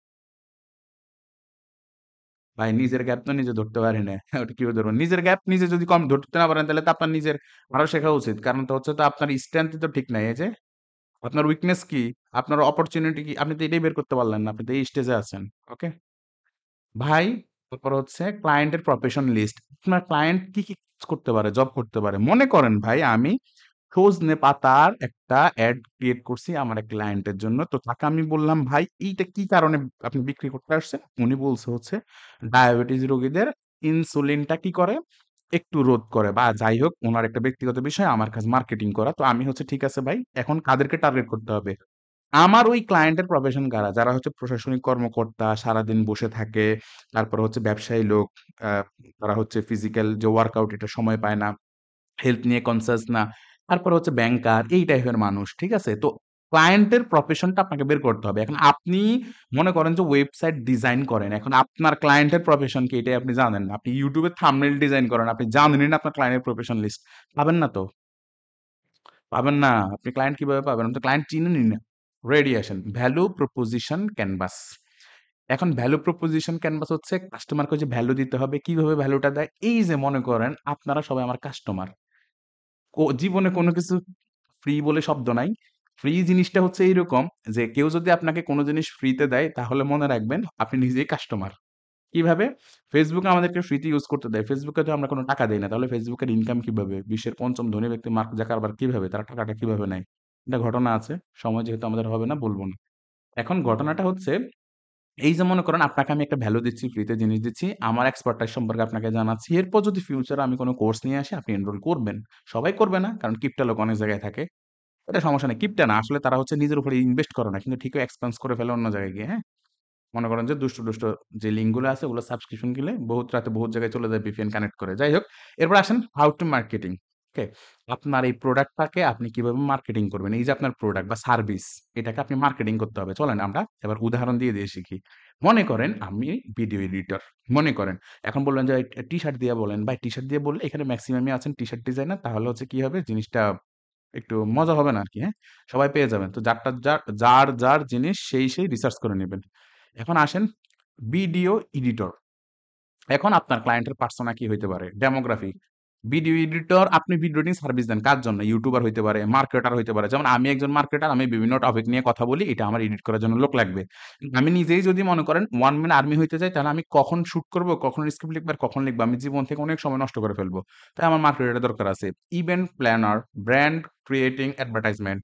ভাই নিজের গ্যাপ তো নিজে ধরতে পারি না। ওটা কিভাবে ধরবো? নিজের গ্যাপ নিজে যদি কম ধরতে না পারেন তাহলে তো আপনার নিজের আরো শেখা উচিত। কারণ তো হচ্ছে তো আপনার স্ট্রেংথ তো ঠিক নাই। এই যে আপনার উইকনেস কি? আপনার অপরচুনিটি কি? আপনি তো এটাই বের করতে পারলেন না। আপনি তো এই স্টেজে আছেন। ওকে? ভাই তারপর হচ্ছে ক্লায়েন্টের প্রফেশন লিস্ট। আপনার ক্লায়েন্ট কি, কি কাজ করতে পারে, জব করতে পারে। মনে করেন ভাই আমি সজনে পাতার একটা এড ক্রিয়েট করছি আমার এক ক্লায়েন্টের জন্য। তো তাকে আমি বললাম, "ভাই এইটা কি কারণে আপনি বিক্রি করতে আসছেন?" উনি বলছে হচ্ছে ডায়াবেটিস রোগীদের ইনসুলিনটা কি করে? একটু রোধ করে বা যাই হোক উনার একটা ব্যক্তিগত বিষয় আমার কাছে মার্কেটিং করা। তো আমি হচ্ছে ঠিক আছে ভাই এখন কাদেরকে টার্গেট করতে হবে? আমার ওই ক্লায়েন্টের প্রফেশন কারা? যারা হচ্ছে প্রশাসনিক কর্মকর্তা, সারাদিন বসে থাকে। তারপরে হচ্ছে ব্যবসায়ী লোক, আ তারা হচ্ছে ফিজিক্যাল যে ওয়ার্কআউট এটা সময় পায় না। হেলথ নিয়ে কনসিয়াস না। তারপরে হচ্ছে ব্যাংকার এই টাইপের মানুষ। ঠিক আছে? তো ক্লায়েন্টের প্রফেশনটা আপনাকে বের করতে হবে। এখন আপনি মনে করেন যে ওয়েবসাইট ডিজাইন করেন। এখন আপনার ক্লায়েন্টের প্রফেশন কি এটাই আপনি জানেন না। আপনি YouTube এ থাম্বনেইল ডিজাইন করেন। আপনি জানেনই না আপনার ক্লায়েন্টের প্রফেশন লিস্ট। পাবেন না তো। পাবেন না। আপনি ক্লায়েন্ট কিভাবে পাবেন? আপনি তো ক্লায়েন্ট চিনেনই না। রেডি আসেন। Value proposition canvas. এখন ভ্যালু প্রপোজিশন ক্যানভাস হচ্ছে কাস্টমারকে যে ভ্যালু দিতে হবে, কিভাবে ভ্যালুটা দেয়? এই যে মনে করেন আপনারা সবাই আমার কাস্টমার। জীবনে কোনো কিছু ফ্রি বলে শব্দ নাই। ফ্রি জিনিসটা হচ্ছে এইরকম যে কেউ যদি আপনাকে কোনো জিনিস ফ্রিতে দেয় তাহলে মনে রাখবেন আপনি নিজেই কাস্টমার। কিভাবে? Facebook আমাদেরকে ফ্রিতে ইউজ করতে দেয়। Facebook এ তো আমরা কোনো টাকা দেই না। তাহলে Facebook এর ইনকাম কিভাবে? বিশ্বের ৫ম ধনী ব্যক্তি মার্ক জাকারবার্গ কিভাবে? তারা টাকাটা কিভাবে নেয়? এটা ঘটনা আছে। সময় যেহেতু আমাদের হবে না বলব না। এখন ঘটনাটা হচ্ছে এই যে মনে করেন আপনাকে আমি একটা ভ্যালু দিচ্ছি, ফ্রিতে জিনিস দিচ্ছি। আমার এক্সপার্টাইজ সম্পর্কে আপনাকে জানাচ্ছি। এরপর যদি ফিউচারে আমি কোনো কোর্স নিয়ে আসি আপনি এনরোল করবেন। সবাই করবে না। কারণ কিপটা লোক অনেক জায়গায় থাকে। এটা সমস্যা নেই। কিপটা না আসলে তারা হচ্ছে নিজের উপরে ইনভেস্ট করে না। কিন্তু ঠিকই এক্সপেন্স করে ফেলে অন্য জায়গায় গিয়ে, হ্যাঁ? মনে করেন যে দুষ্ট, দুষ্ট যে লিঙ্ক গুলো আছে ওগুলো সাবস্ক্রিপশন কিনলে বহুত রাতে বহুত জায়গায় চলে যায় VPN কানেক্ট করে। যাই হোক, এরপর আসেন হাউ টু মার্কেটিং। ওকে? আপনার এই প্রোডাক্টটাকে আপনি কিভাবে মার্কেটিং করবেন? এই যে আপনার প্রোডাক্ট বা সার্ভিস, এটাকে আপনি মার্কেটিং করতে হবে। চলেন আমরা এবার উদাহরণ দিয়ে শিখি। মনে করেন আমি ভিডিও এডিটর। মনে করেন এখন বললেন যে টি-শার্ট দিয়ে বলেন, ভাই টি-শার্ট দিয়ে বললে এখানে মেক্সিমামই আছেন টি-শার্ট ডিজাইনার। তাহলে হচ্ছে কি হবে? জিনিসটা একটু মজা হবে না আরকি, হ্যাঁ? সবাই পেয়ে যাবেন। তো যার জিনিস সেই রিসার্চ করে নিবেন। এখন আসেন ভিডিও এডিটর। এখন আপনার ক্লায়েন্টের পার্সোনা কি হইতে পারে? ডেমোগ্রাফি। ভিডিও এডিটর আপনি ভিডিও এডিটিং সার্ভিস দেন কার জন্য? ইউটিউবার হইতে পারে, মার্কেটার হইতে পারে। যেমন আমি একজন মার্কেটার, আমি বিভিন্ন টপিক নিয়ে কথা বলি, এটা আমার এডিট করার জন্য লোক লাগবে। আমি নিজেই যদি মনে করেন ওয়ান ম্যান আর্মি হইতে যাই, তাহলে আমি কখন শুট করব, কখন স্ক্রিপ্ট লিখব আর কখন লিখব, আমি জীবন থেকে অনেক সময় নষ্ট করে ফেলবো। তাই আমার মার্কেটারের দরকার আছে। Event planner, brand creating advertisement.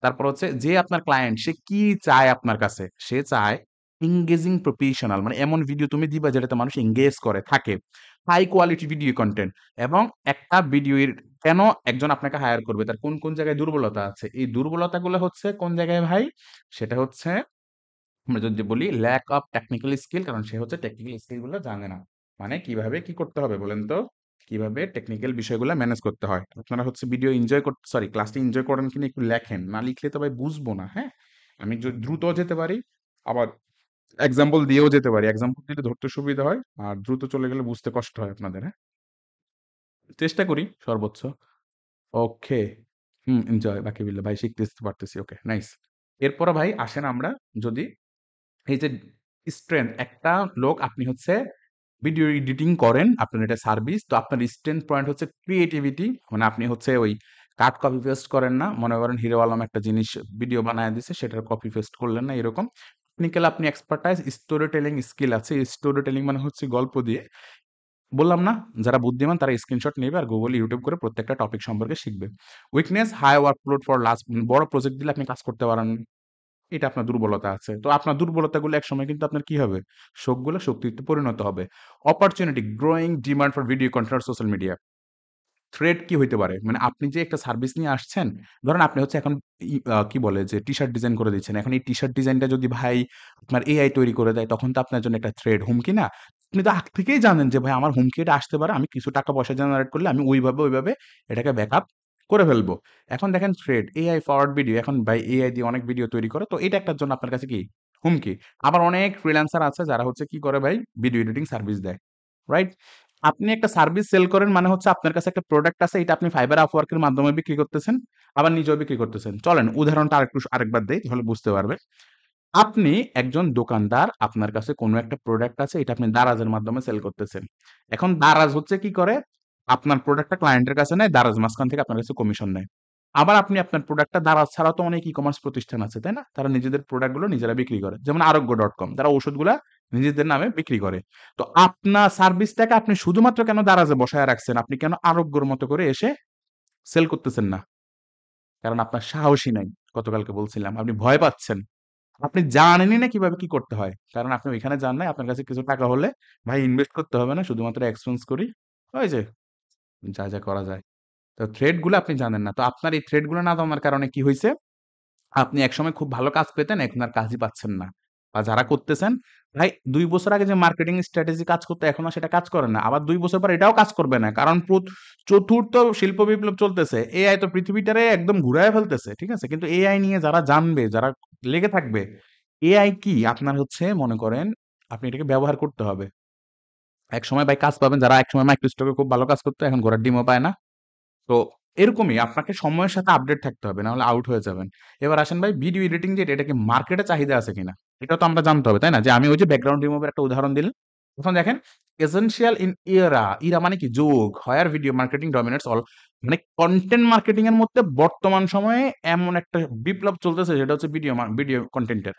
তারপর হচ্ছে যে আপনার ক্লায়েন্ট সে কি চায় আপনার কাছে? সে চায় এনগেজিং প্রফেশনাল, মানে এমন ভিডিও তুমি দিবা যেটাতে মানুষ এনগেজ করে থাকে। হাই কোয়ালিটি ভিডিও কনটেন্ট এবং একটা ভিডিওর কেন একজন আপনাকে হায়ার করবে? তার কোন জায়গায় দুর্বলতা আছে? এই দুর্বলতাগুলো হচ্ছে কোন জায়গায় ভাই? সেটা হচ্ছে আমরা যদি বলি ল্যাক অফ টেকনিক্যাল স্কিল, কারণ সে হচ্ছে টেকনিক্যাল স্কিল গুলো জানে না। মানে কিভাবে কি করতে হবে বলেন তো? কিভাবে টেকনিক্যাল বিষয়গুলো ম্যানেজ করতে হয়। আপনারা হচ্ছে ভিডিও এনজয় করতে, সরি, ক্লাসটা এনজয় করেন কিনা একটু লেখেন। না লিখলে তো ভাই বুঝবো না, হ্যাঁ? আমি দ্রুতও যেতে পারি, আবার এক্সাম্পল দিয়েও যেতে পারি। এক্সাম্পল দিলে ধরতে সুবিধা হয়। আর দ্রুত চলে গেলে বুঝতে কষ্ট হয় আপনাদের, হ্যাঁ? চেষ্টা করি সর্বোচ্চ। ওকে। এনজয় বাকি বিল্লাহ। ভাই শিখতেছি পারতেছি। ওকে, নাইস। এরপরে ভাই আসেন আমরা যদি এই যে স্ট্রেংথ, একটা লোক আপনি হচ্ছে ভিডিও এডিটিং করেন, আপনার এটা সার্ভিস। তো আপনার স্ট্রেংথ পয়েন্ট হচ্ছে ক্রিয়েটিভিটি। মানে আপনি হচ্ছে ওই কাট কপি পেস্ট করেন না। মনে করেন হিরো আলম একটা জিনিস ভিডিও বানায় দিছে, সেটার কপি পেস্ট করলেন না এরকম। টেকনিক্যাল আপনি এক্সপার্টাইজ, স্টোরি টেলিং স্কিল আছে। স্টোরি টেলিং মানে হচ্ছে গল্প দিয়ে, বললাম না? যারা বুদ্ধিমান তারা স্ক্রিনশট নেবে আর Google, YouTube করে প্রত্যেকটা টপিক সম্পর্কে শিখবে। Weakness, high workload for large, বড় প্রজেক্ট দিলে আপনি কাজ করতে পারেন না। এটা আপনার দুর্বলতা আছে। তো আপনার দুর্বলতাগুলো একসময় কিন্তু আপনার কি হবে? শক্তিতে পরিণত হবে। Opportunity, growing demand for video content, social media. Threat কি হইতে পারে? মানে আপনি যে একটা সার্ভিস নিয়ে আসছেন, ধরেন আপনি হচ্ছে এখন কি বলে যে টি-শার্ট ডিজাইন করে দিচ্ছেন। এখন এই টি-শার্ট ডিজাইনটা যদি ভাই আপনার এআই তৈরি করে দেয়, তখন তো আপনার জন্য একটা থ্রেট, হুমকি না? আপনি তো আগ থেকেই জানেন যে ভাই আমার হুমকি এটা আসতে পারে। আমি কিছু টাকা পয়সা জেনারেট করলে আমি ওইভাবে এটাকে ব্যাকআপ করে ফেলবো। এখন দেখেন থ্রেট, এআই ফরওয়ার্ড ভিডিও। এখন ভাই এআই দিয়ে অনেক ভিডিও তৈরি করে। তো এটা একটার জন্য আপনার কাছে কি? হুমকি। আবার অনেক ফ্রিল্যান্সার আছে যারা হচ্ছে কি করে ভাই? ভিডিও এডিটিং সার্ভিস দেয়। রাইট? আপনি একটা সার্ভিস সেল করেন মানে হচ্ছে আপনার কাছে একটা প্রোডাক্ট আছে, এটা আপনি Fiverr, Upwork এর মাধ্যমে বিক্রি করতেছেন, আবার নিজেও বিক্রি করতেছেন। চলেন উদাহরণটা আরেকবার দেই, তাহলে বুঝতে পারবেন। আপনি একজন দোকানদার, আপনার কাছে কোনো একটা প্রোডাক্ট আছে, এটা আপনি দারাজের মাধ্যমে সেল করতেছেন। এখন দারাজ হচ্ছে কি করে? আপনার প্রোডাক্টটা ক্লায়েন্টের কাছে নেয়, দারাজ মাঝখান থেকে আপনার কাছে কমিশন নেয়। আবার আপনি আপনার প্রোডাক্টটা, দারাজ ছাড়াও তো অনেক ই-কমার্স প্রতিষ্ঠান আছে, তাই না? তারা নিজেদের প্রোডাক্টগুলো নিজেরা বিক্রি করে। যেমন আরোগ্য.com, তারা ঔষধগুলা নিজেদের নামে বিক্রি করে। তো আপনার সার্ভিসটাকে আপনি শুধুমাত্র কেন দারাজে বসায় রাখছেন? আপনি কেন আরোগ্যর মতো করে এসে সেল করতেছেন না? কারণ আপনার সাহসই নাই। গতকালকে বলছিলাম। আপনি ভয় পাচ্ছেন। আপনি জানেনই না কিভাবে কি করতে হয়। কারণ আপনি ওইখানে যান নাই। আপনার কাছে কিছু টাকা হলে, ভাই ইনভেস্ট করতে হবে না। শুধুমাত্র এক্সপেন্স করি। ওই যে যা করা যায়। তো থ্রেড গুলো আপনি জানেন না। তো আপনার এই থ্রেড গুলো না জানার কারণে কি হইছে? আপনি একসময় খুব ভালো কাজ পেতেন, এখন আর কাজই পাচ্ছেন না। বা যারা করতেছেন, ভাই ২ বছর আগে যে মার্কেটিং স্ট্র্যাটেজি কাজ করতো, এখন আর সেটা কাজ করে না। আবার ২ বছর পর এটাও কাজ করবে না। কারণ চতুর্থ শিল্প বিপ্লব চলতেছে। এআই তো পৃথিবীটারে একদম ঘুরায় ফেলতেছে। ঠিক আছে? কিন্তু এআই নিয়ে যারা জানবে, যারা লেগে থাকবে, এআই কি আপনার হচ্ছে মনে করেন আপনি এটাকে ব্যবহার করতে হবে। একসময় ভাই কাজ পাবেন, যারা একসময় মাইক্রোস্টকে খুব ভালো কাজ করতো, এখন ঘোড়ার ডিমও পায় না। তো এরকমই আপনাকে সময়ের সাথে আপডেট থাকতে হবে, নাহলে আউট হয়ে যাবেন। এবার আসেন ভাই ভিডিও এডিটিং, যেটা এটা কি মার্কেটে চাহিদা আছে কিনা? এটাও তো আমরা জানতে হবে, তাই না? যে আমি ওই যে ব্যাকগ্রাউন্ড রিমুভ এর একটা উদাহরণ দিলাম। এখন দেখেন এসেনশিয়াল ইন ইরা মানে কি? যুগ, হোয়ার ভিডিও মার্কেটিং ডমিনেটস অল, মানে কনটেন্ট মার্কেটিং এর মধ্যে বর্তমান সময়ে এমন একটা বিপ্লব চলতেছে, যেটা হচ্ছে ভিডিও কনটেন্টের।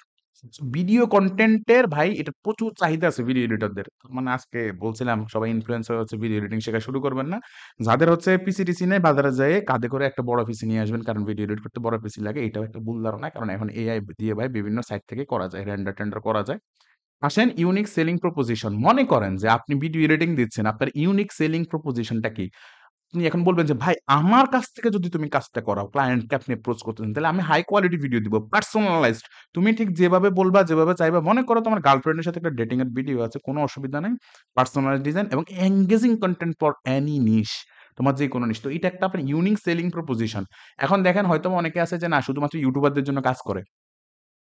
ভিডিও কনটেন্টের ভাই এটা প্রচুর চাহিদা আছে ভিডিও এডিটরদের। মানে আজকে বলছিলাম সবাই ইনফ্লুয়েন্সার হচ্ছে ভিডিও এডিটিং শেখা শুরু করবেন না। যাদের হচ্ছে পিসি-টিসি নেই, বাজারে যেয়ে কাঁধে করে একটা বড় পিসি নিয়ে আসবেন। কারণ ভিডিও এডিট করতে বড় পিসি লাগে। এটাও একটা ভুল ধারণা। কারণ এখন এআই দিয়ে ভাই বিভিন্ন সাইট থেকে করা যায়। রেন্ডার-টেন্ডার করা যায়। আসেন ইউনিক সেলিং প্রপোজিশন। মনে করেন যে আপনি ভিডিও এডিটিং দিচ্ছেন। আপনার ইউনিক সেলিং প্রপোজিশনটা কি? আপনি এখন বলবেন যে, "ভাই আমার কাছ থেকে যদি তুমি কাজটা করাও, ক্লায়েন্টকে আপনি অ্যাপ্রোচ করতেছেন, তাহলে আমি হাই কোয়ালিটি ভিডিও দিব, পার্সোনালাইজড। তুমি ঠিক যেভাবে বলবা, যেভাবে চাইবা, মনে করো তোমার গার্লফ্রেন্ডের সাথে একটা ডেটিং এর ভিডিও আছে, কোনো অসুবিধা নাই। পার্সোনালাইজড ডিজাইন এবং এনগেজিং কনটেন্ট ফর এনি নিশ।" তোমার যেকোনো নিশ। তো এটা একটা আপনার ইউনিক সেলিং প্রপোজিশন। এখন দেখেন হয়তোবা অনেকে আছে যে না শুধুমাত্র ইউটিউবারদের জন্য কাজ করে।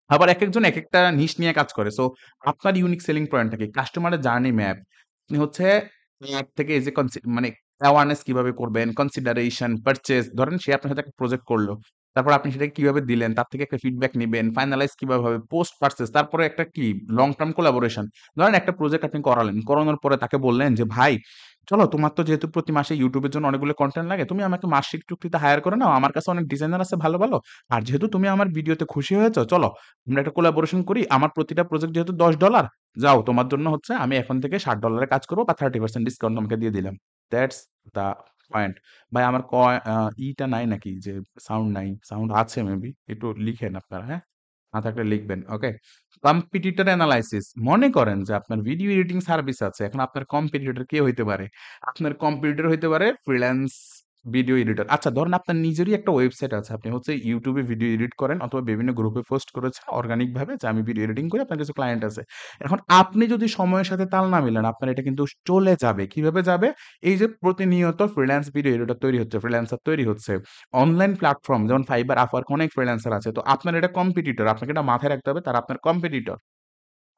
আবার একেকজন একেকটা নিশ নিয়ে কাজ করে। সো আপনার ইউনিক সেলিং পয়েন্টটা কি? কাস্টমারের জার্নি ম্যাপ। আপনি হচ্ছে অ্যাড থেকে এই যে মানে অ্যাওয়ারনেস কিভাবে করবেন, কনসিডারেশন, পারচেজ ধরেন সে আপনার সাথে একটা প্রজেক্ট করলো। তারপর আপনি সেটাকে কিভাবে দিলেন, তার থেকে একটা ফিডব্যাক নিবেন, ফাইনালাইজ কিভাবে হবে, পোস্ট পারচেজ, তারপরে একটা কি লং টার্ম কোলাবোরেশন। ধরেন একটা প্রজেক্ট আপনি করালেন। করানোর পরে তাকে বললেন যে, "ভাই, চলো তোমার তো যেহেতু প্রতি মাসে YouTube এর জন্য অনেকগুলো কনটেন্ট লাগে, তুমি আমাকে মাসিক চুক্তিতে হায়ার করে নাও। আমার কাছে অনেক ডিজাইনার আছে ভালো, ভালো। আর যেহেতু তুমি আমার ভিডিওতে খুশি হয়েছো, চলো আমরা একটা কোলাবোরেশন করি। আমার প্রতিটা প্রজেক্ট যেহেতু $10 যাও তোমার জন্য হচ্ছে আমি এখন থেকে $60 এর কাজ করব বা 30% ডিসকাউন্ট তোমাকে দিয়ে দিলাম।" That's the point. ভাই আমার ইটা নাই নাকি যে সাউন্ড নাই? সাউন্ড আছে মেবি। একটু লিখেন আপনারা, হ্যাঁ? না থাকলে লিখবেন। ওকে? Competitor analysis. মনে করেন যে আপনার ভিডিও এডিটিং সার্ভিস আছে। এখন আপনার কম্পিটিটর কে হইতে পারে? আপনার কম্পিটিটর হইতে পারে ফ্রিল্যান্স ভিডিও এডিটর। আচ্ছা ধরেন আপনার নিজেরই একটা ওয়েবসাইট আছে। আপনি হচ্ছে YouTube এ ভিডিও এডিট করেন অথবা বিভিন্ন গ্রুপে পোস্ট করেছেন অর্গানিক ভাবে যে আমি ভিডিও এডিটিং করি, আপনার কিছু ক্লায়েন্ট আছে। এখন আপনি যদি সময়ের সাথে তাল না মিলান, আপনার এটা কিন্তু চলে যাবে। কিভাবে যাবে? এই যে প্রতিনিয়ত ফ্রিল্যান্স ভিডিও এডিটর তৈরি হচ্ছে, ফ্রিল্যান্সার তৈরি হচ্ছে। অনলাইন প্ল্যাটফর্ম যেমন Fiverr, Upwork অনেক ফ্রিল্যান্সার আছে। তো আপনার এটা কম্পিটিটর। আপনাকে এটা মাথায় রাখতে হবে তারা আপনার কম্পিটিটর।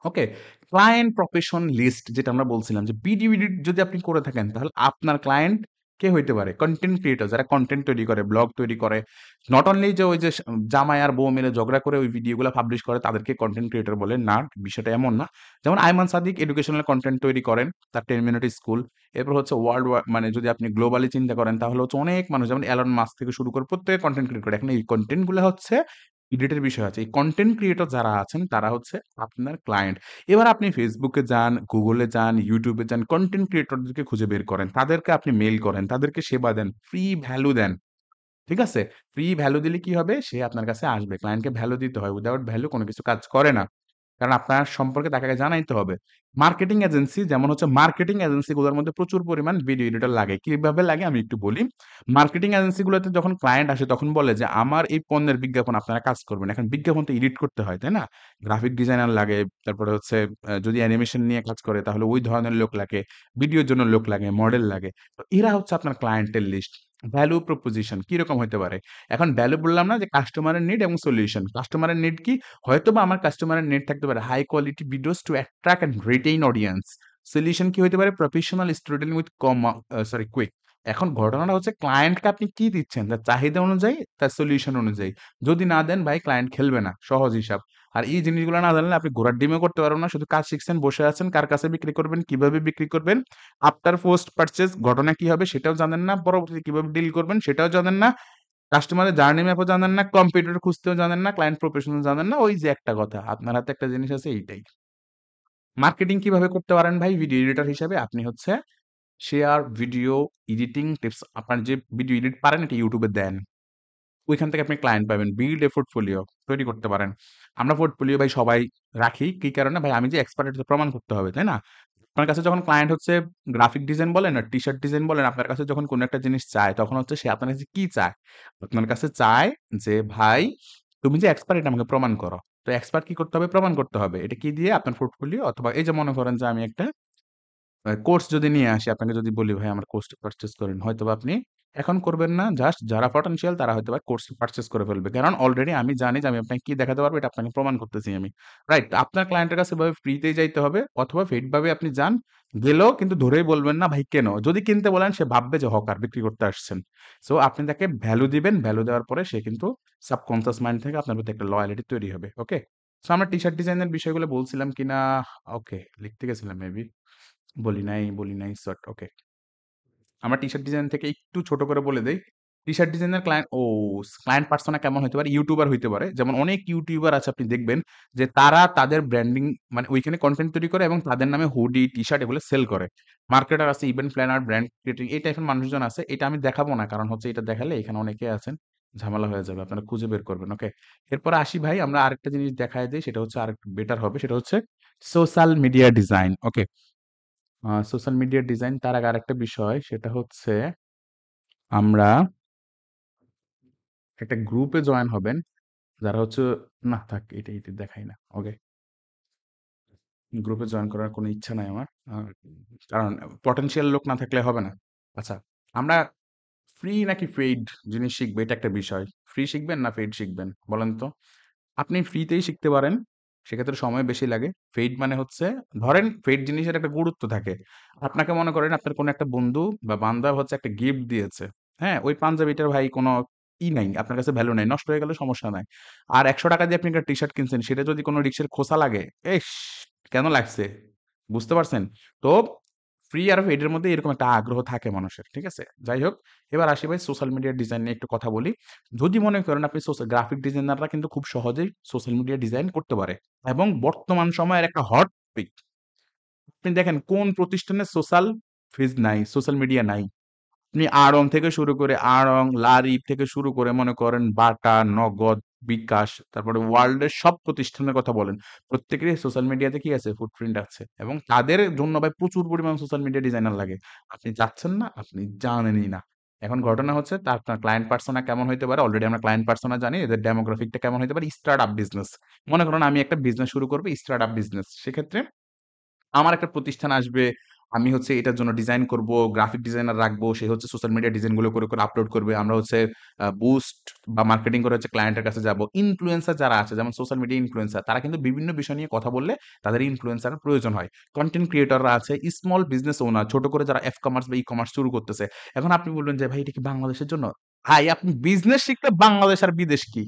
ওকে? ক্লায়েন্ট প্রফেশন লিস্ট যেটা আমরা বলছিলাম যে ভিডিও এডিট যদি আপনি করে থাকেন তাহলে আপনার ক্লায়েন্ট কে হইতে পারে? কনটেন্ট ক্রিয়েটর যারা কনটেন্ট তৈরি করে, ব্লগ তৈরি করে। নট অনলি যে ওই যে জামাই আর বউ মিলে ঝগড়া করে ওই ভিডিওগুলা পাবলিশ করে তাদেরকে কনটেন্ট ক্রিয়েটর বলে। না, বিষয়টা এমন না। যেমন আইমান সাদিক এডুকেশনাল কনটেন্ট তৈরি করেন। তার 10 মিনিট স্কুল। এরপর হচ্ছে ওয়ার্ল্ড মানে যদি আপনি গ্লোবালি চিন্তা করেন তাহলে হচ্ছে অনেক মানুষ যেমন এলন মাস্ক থেকে শুরু করে প্রত্যেকে কনটেন্ট ক্রিয়েট করে। এখন এই কনটেন্ট গুলা হচ্ছে এডিটের বিষয় আছে। এই কনটেন্ট ক্রিয়েটর যারা আছেন তারা হচ্ছে আপনার ক্লায়েন্ট। এবার আপনি ফেসবুকে যান, গুগলে যান, ইউটিউবে যান, কনটেন্ট ক্রিয়েটরদেরকে খুঁজে বের করেন। তাদেরকে আপনি মেইল করেন, তাদেরকে সেবা দেন, ফ্রি ভ্যালু দেন। ঠিক আছে? ফ্রি ভ্যালু দিলে কি হবে? সে আপনার কাছে আসবে। ক্লায়েন্টকে ভ্যালু দিতে হয়। উইথআউট ভ্যালু কোন কিছু কাজ করে না। কারণ আপনার সম্পর্কে তাকে আগে জানাইতে হবে। মার্কেটিং এজেন্সি যেমন হচ্ছে মার্কেটিং এজেন্সিগুলোর মধ্যে প্রচুর পরিমাণ ভিডিও এডিটর লাগে। কিভাবে লাগে আমি একটু বলি। মার্কেটিং এজেন্সিগুলোতে যখন ক্লায়েন্ট আসে তখন বলে যে, "আমার এই পণ্যের বিজ্ঞাপন আপনারা কাজ করবেন।" এখন বিজ্ঞাপন তো এডিট করতে হয়, তাই না? গ্রাফিক ডিজাইনার লাগে, তারপরে হচ্ছে যদি অ্যানিমেশন নিয়ে কাজ করে তাহলে ওই ধরনের লোক লাগে, ভিডিওর জন্য লোক লাগে, মডেল লাগে। তো এরা হচ্ছে আপনার ক্লায়েন্টের লিস্ট। ভ্যালু প্রপোজিশন কিরকম হইতে পারে? এখন ভ্যালু বললাম না যে কাস্টমারের নিড এবং সলিউশন। কাস্টমারের নিড কি? হয়তোবা আমার কাস্টমারের নিড থাকতে পারে high quality videos to attract and retain audience. Solution কি হইতে পারে? Professional student with quick. এখন ঘটনাটা হচ্ছে ক্লায়েন্টকে আপনি কি দিচ্ছেন? তার চাহিদা অনুযায়ী, তার সলিউশন অনুযায়ী। যদি না দেন ভাই ক্লায়েন্ট খেলবে না। সহজ হিসাব। আর এই জিনিসগুলো না জানলে আপনি ঘোড়ার ডিমও করতে পারবেন না। শুধু কাজ শিখছেন, বসে আছেন, কার কাছে বিক্রি করবেন, কিভাবে বিক্রি করবেন, আফটার পোস্ট পারচেজ ঘটনা কি হবে সেটাও জানেন না, পরবর্তীতে কিভাবে ডিল করবেন সেটাও জানেন না। কাস্টমারের জার্নি ম্যাপও জানেন না, কম্পিউটার খুঁজতেও জানেন না, ক্লায়েন্ট প্রফেশনাল জানেন না। ওই যে একটা কথা, আপনার হাতে একটা জিনিস আছে এইটাই। মার্কেটিং কিভাবে করতে পারেন ভাই ভিডিও এডিটর হিসেবে? আপনি হচ্ছে শেয়ার ভিডিও এডিটিং টিপস আপনার যে ভিডিও এডিট পারেন এটা YouTube এ দেন। ওইখান থেকে আপনি ক্লায়েন্ট পাবেন। বিল্ড এ পোর্টফোলিও তৈরি করতে পারেন। আমরা পোর্টফোলিও ভাই সবাই রাখি। কি কারণে? ভাই আমি যে এক্সপার্ট এটা তো প্রমাণ করতে হবে, তাই না? আপনার কাছে যখন ক্লায়েন্ট হচ্ছে গ্রাফিক ডিজাইন বলেন আর টি-শার্ট ডিজাইন বলেন, আপনার কাছে যখন কোনো একটা জিনিস চায়, তখন হচ্ছে সে আপনার কাছে কি চায়? আপনার কাছে চায় যে, "ভাই, তুমি যে এক্সপার্ট এটা আমাকে প্রমাণ করো।" তো এক্সপার্ট কি করতে হবে? প্রমাণ করতে হবে। এটা কি দিয়ে? আপনার পোর্টফোলিও অথবা এই যে মনে করেন যে আমি একটা কোর্স যদি নিয়ে আসি, আপনাকে যদি বলি, "ভাই আমার কোর্সটা পারচেজ করেন।" হয়তোবা আপনি এখন করবেন না। জাস্ট যারা পটেনশিয়াল তারা হয়তোবা কোর্স পারচেজ করে ফেলবে। কারণ অলরেডি আমি জানি যে আমি আপনাকে কি দেখাতে পারবো এটা আপনাকে প্রমাণ করতেছি আমি। রাইট? আপনার ক্লায়েন্টের কাছে এভাবে ফ্রিতেই যাইতে হবে অথবা পেইড ভাবে আপনি যান। গেলেও কিন্তু ধরেই বলবেন না, "ভাই কেন?" যদি কিনতে বলেন সে ভাববে যে হকার বিক্রি করতে আসছেন। সো আপনি তাকে ভ্যালু দিবেন। ভ্যালু দেওয়ার পরে সে কিন্তু সাবকন্সিয়াস মাইন্ড থেকে আপনার প্রতি একটা লয়ালিটি তৈরি হবে। ওকে? সো আমরা টি-শার্ট ডিজাইনের বিষয়গুলো বলছিলাম কিনা? ওকে, লিখতে গেছিলাম মেবি। বলি নাই। সট ওকে। আমরা টি-শার্ট ডিজাইন থেকে একটু ছোট করে বলে দেই। টি-শার্ট ডিজাইনের ক্লায়েন্ট পার্সোনা কেমন হইতে পারে? ইউটিউবার হইতে পারে। যেমন অনেক ইউটিউবার আছে আপনি দেখবেন যে তারা তাদের ব্র্যান্ডিং মানে ওইখানে কনটেন্ট তৈরি করে এবং তাদের নামে হুডি, টি-শার্ট এগুলো সেল করে। মার্কেটার আছে, ইভেন্ট প্ল্যানার, ব্র্যান্ড ক্রিয়েটিং এই টাইপের মানুষজন আছে। এটা আমি দেখাবো না। কারণ হচ্ছে এটা দেখালে এখানে অনেকে আছেন। ঝামেলা হয়ে যাবে। আপনারা খুঁজে বের করবেন। ওকে? এরপরে আসি ভাই আমরা আরেকটা জিনিস দেখায় দেই। সেটা হচ্ছে আরেকটু বেটার হবে। সেটা হচ্ছে সোশ্যাল মিডিয়া ডিজাইন। ওকে? সোশ্যাল মিডিয়া ডিজাইন তার আগে আরেকটা বিষয় সেটা হচ্ছে আমরা একটা গ্রুপে জয়েন হবেন। যারা হচ্ছে না থাক এটা দেখাই না। ওকে। গ্রুপে জয়েন করার কোনো ইচ্ছা নাই আমার। কারণ পটেনশিয়াল লোক না থাকলে হবে না। আচ্ছা, আমরা ফ্রি নাকি পেইড জিনিস শিখবে এটা একটা বিষয়। ফ্রি শিখবেন না পেইড শিখবেন? বলেন তো? আপনি ফ্রিতেই শিখতে পারেন। সেক্ষেত্রে সময় বেশি লাগে। পেইড মানে হচ্ছে ধরেন পেইড জিনিসের একটা গুরুত্ব থাকে। আপনাকে মনে করেন আপনার কোনো একটা বন্ধু বা বান্ধব হচ্ছে একটা গিফট দিয়েছে। হ্যাঁ? ওই পাঞ্জাবিটার ভাই কোনো নাই। আপনার কাছে ভ্যালু নাই। নষ্ট হয়ে গেলে সমস্যা নাই। আর ৳১০০ দিয়ে আপনি একটা টি-শার্ট কিনছেন সেটা যদি কোনো রিক্সের খোসা লাগে, ইস! কেন লাগছে? বুঝতে পারছেন? তো ফ্রি আর পেইড এর মধ্যে এরকম একটা আগ্রহ থাকে মানুষের। ঠিক আছে? যাই হোক, এবার আসি ভাই সোশ্যাল মিডিয়ার ডিজাইন নিয়ে একটু কথা বলি। যদি মনে করেন আপনি গ্রাফিক ডিজাইনাররা কিন্তু খুব সহজেই সোশ্যাল মিডিয়া ডিজাইন করতে পারে এবং বর্তমান সময়ের একটা হট টপিক। আপনি দেখেন কোন প্রতিষ্ঠানে সোশ্যাল ফিজ নাই, সোশ্যাল মিডিয়া নাই। আপনি আড়ং থেকে শুরু করে আড়ং, লারিব থেকে শুরু করে মনে করেন বাটা, নগদ, বিকাশ, তারপরে ওয়ার্ল্ডের সব প্রতিষ্ঠানের কথা বলেন। প্রত্যেকেরই সোশ্যাল মিডিয়াতে কি আছে? ফুটপ্রিন্ট আছে এবং তাদের জন্য ভাই প্রচুর পরিমাণ সোশ্যাল মিডিয়া ডিজাইনার লাগে। আপনি চাচ্ছেন না, আপনি জানেনই না। এখন ঘটনা হচ্ছে আপনার ক্লায়েন্ট পার্সোনা কেমন হইতে পারে? অলরেডি আমরা ক্লায়েন্ট পার্সোনা জানি। এদের ডেমোগ্রাফিকটা কেমন হইতে পারে? Startup business. মনে করেন আমি একটা বিজনেস শুরু করব, স্টার্টআপ বিজনেস। সেক্ষেত্রে আমার একটা প্রতিষ্ঠান আসবে। আমি হচ্ছে এটার জন্য ডিজাইন করব, গ্রাফিক ডিজাইনার রাখবো। সে হচ্ছে সোশ্যাল মিডিয়া ডিজাইন গুলো করে আপলোড করবে। আমরা হচ্ছে বুস্ট বা মার্কেটিং করে হচ্ছে ক্লায়েন্টের কাছে যাবো। ইনফ্লুয়েন্সার যারা আছে যেমন সোশ্যাল মিডিয়া ইনফ্লুয়েন্সার তারা কিন্তু বিভিন্ন বিষয় নিয়ে কথা বললে তাদের ইনফ্লুয়েন্সারের প্রয়োজন হয়। কনটেন্ট ক্রিয়েটররা আছে, স্মল বিজনেস ওনার ছোট করে যারা কমার্স বা ই-কমার্স শুরু করতেছে। এখন আপনি বলবেন যে, "ভাই এটা কি বাংলাদেশের জন্য?" ভাই আপনি বিজনেস শিখলে বাংলাদেশ আর বিদেশ কি?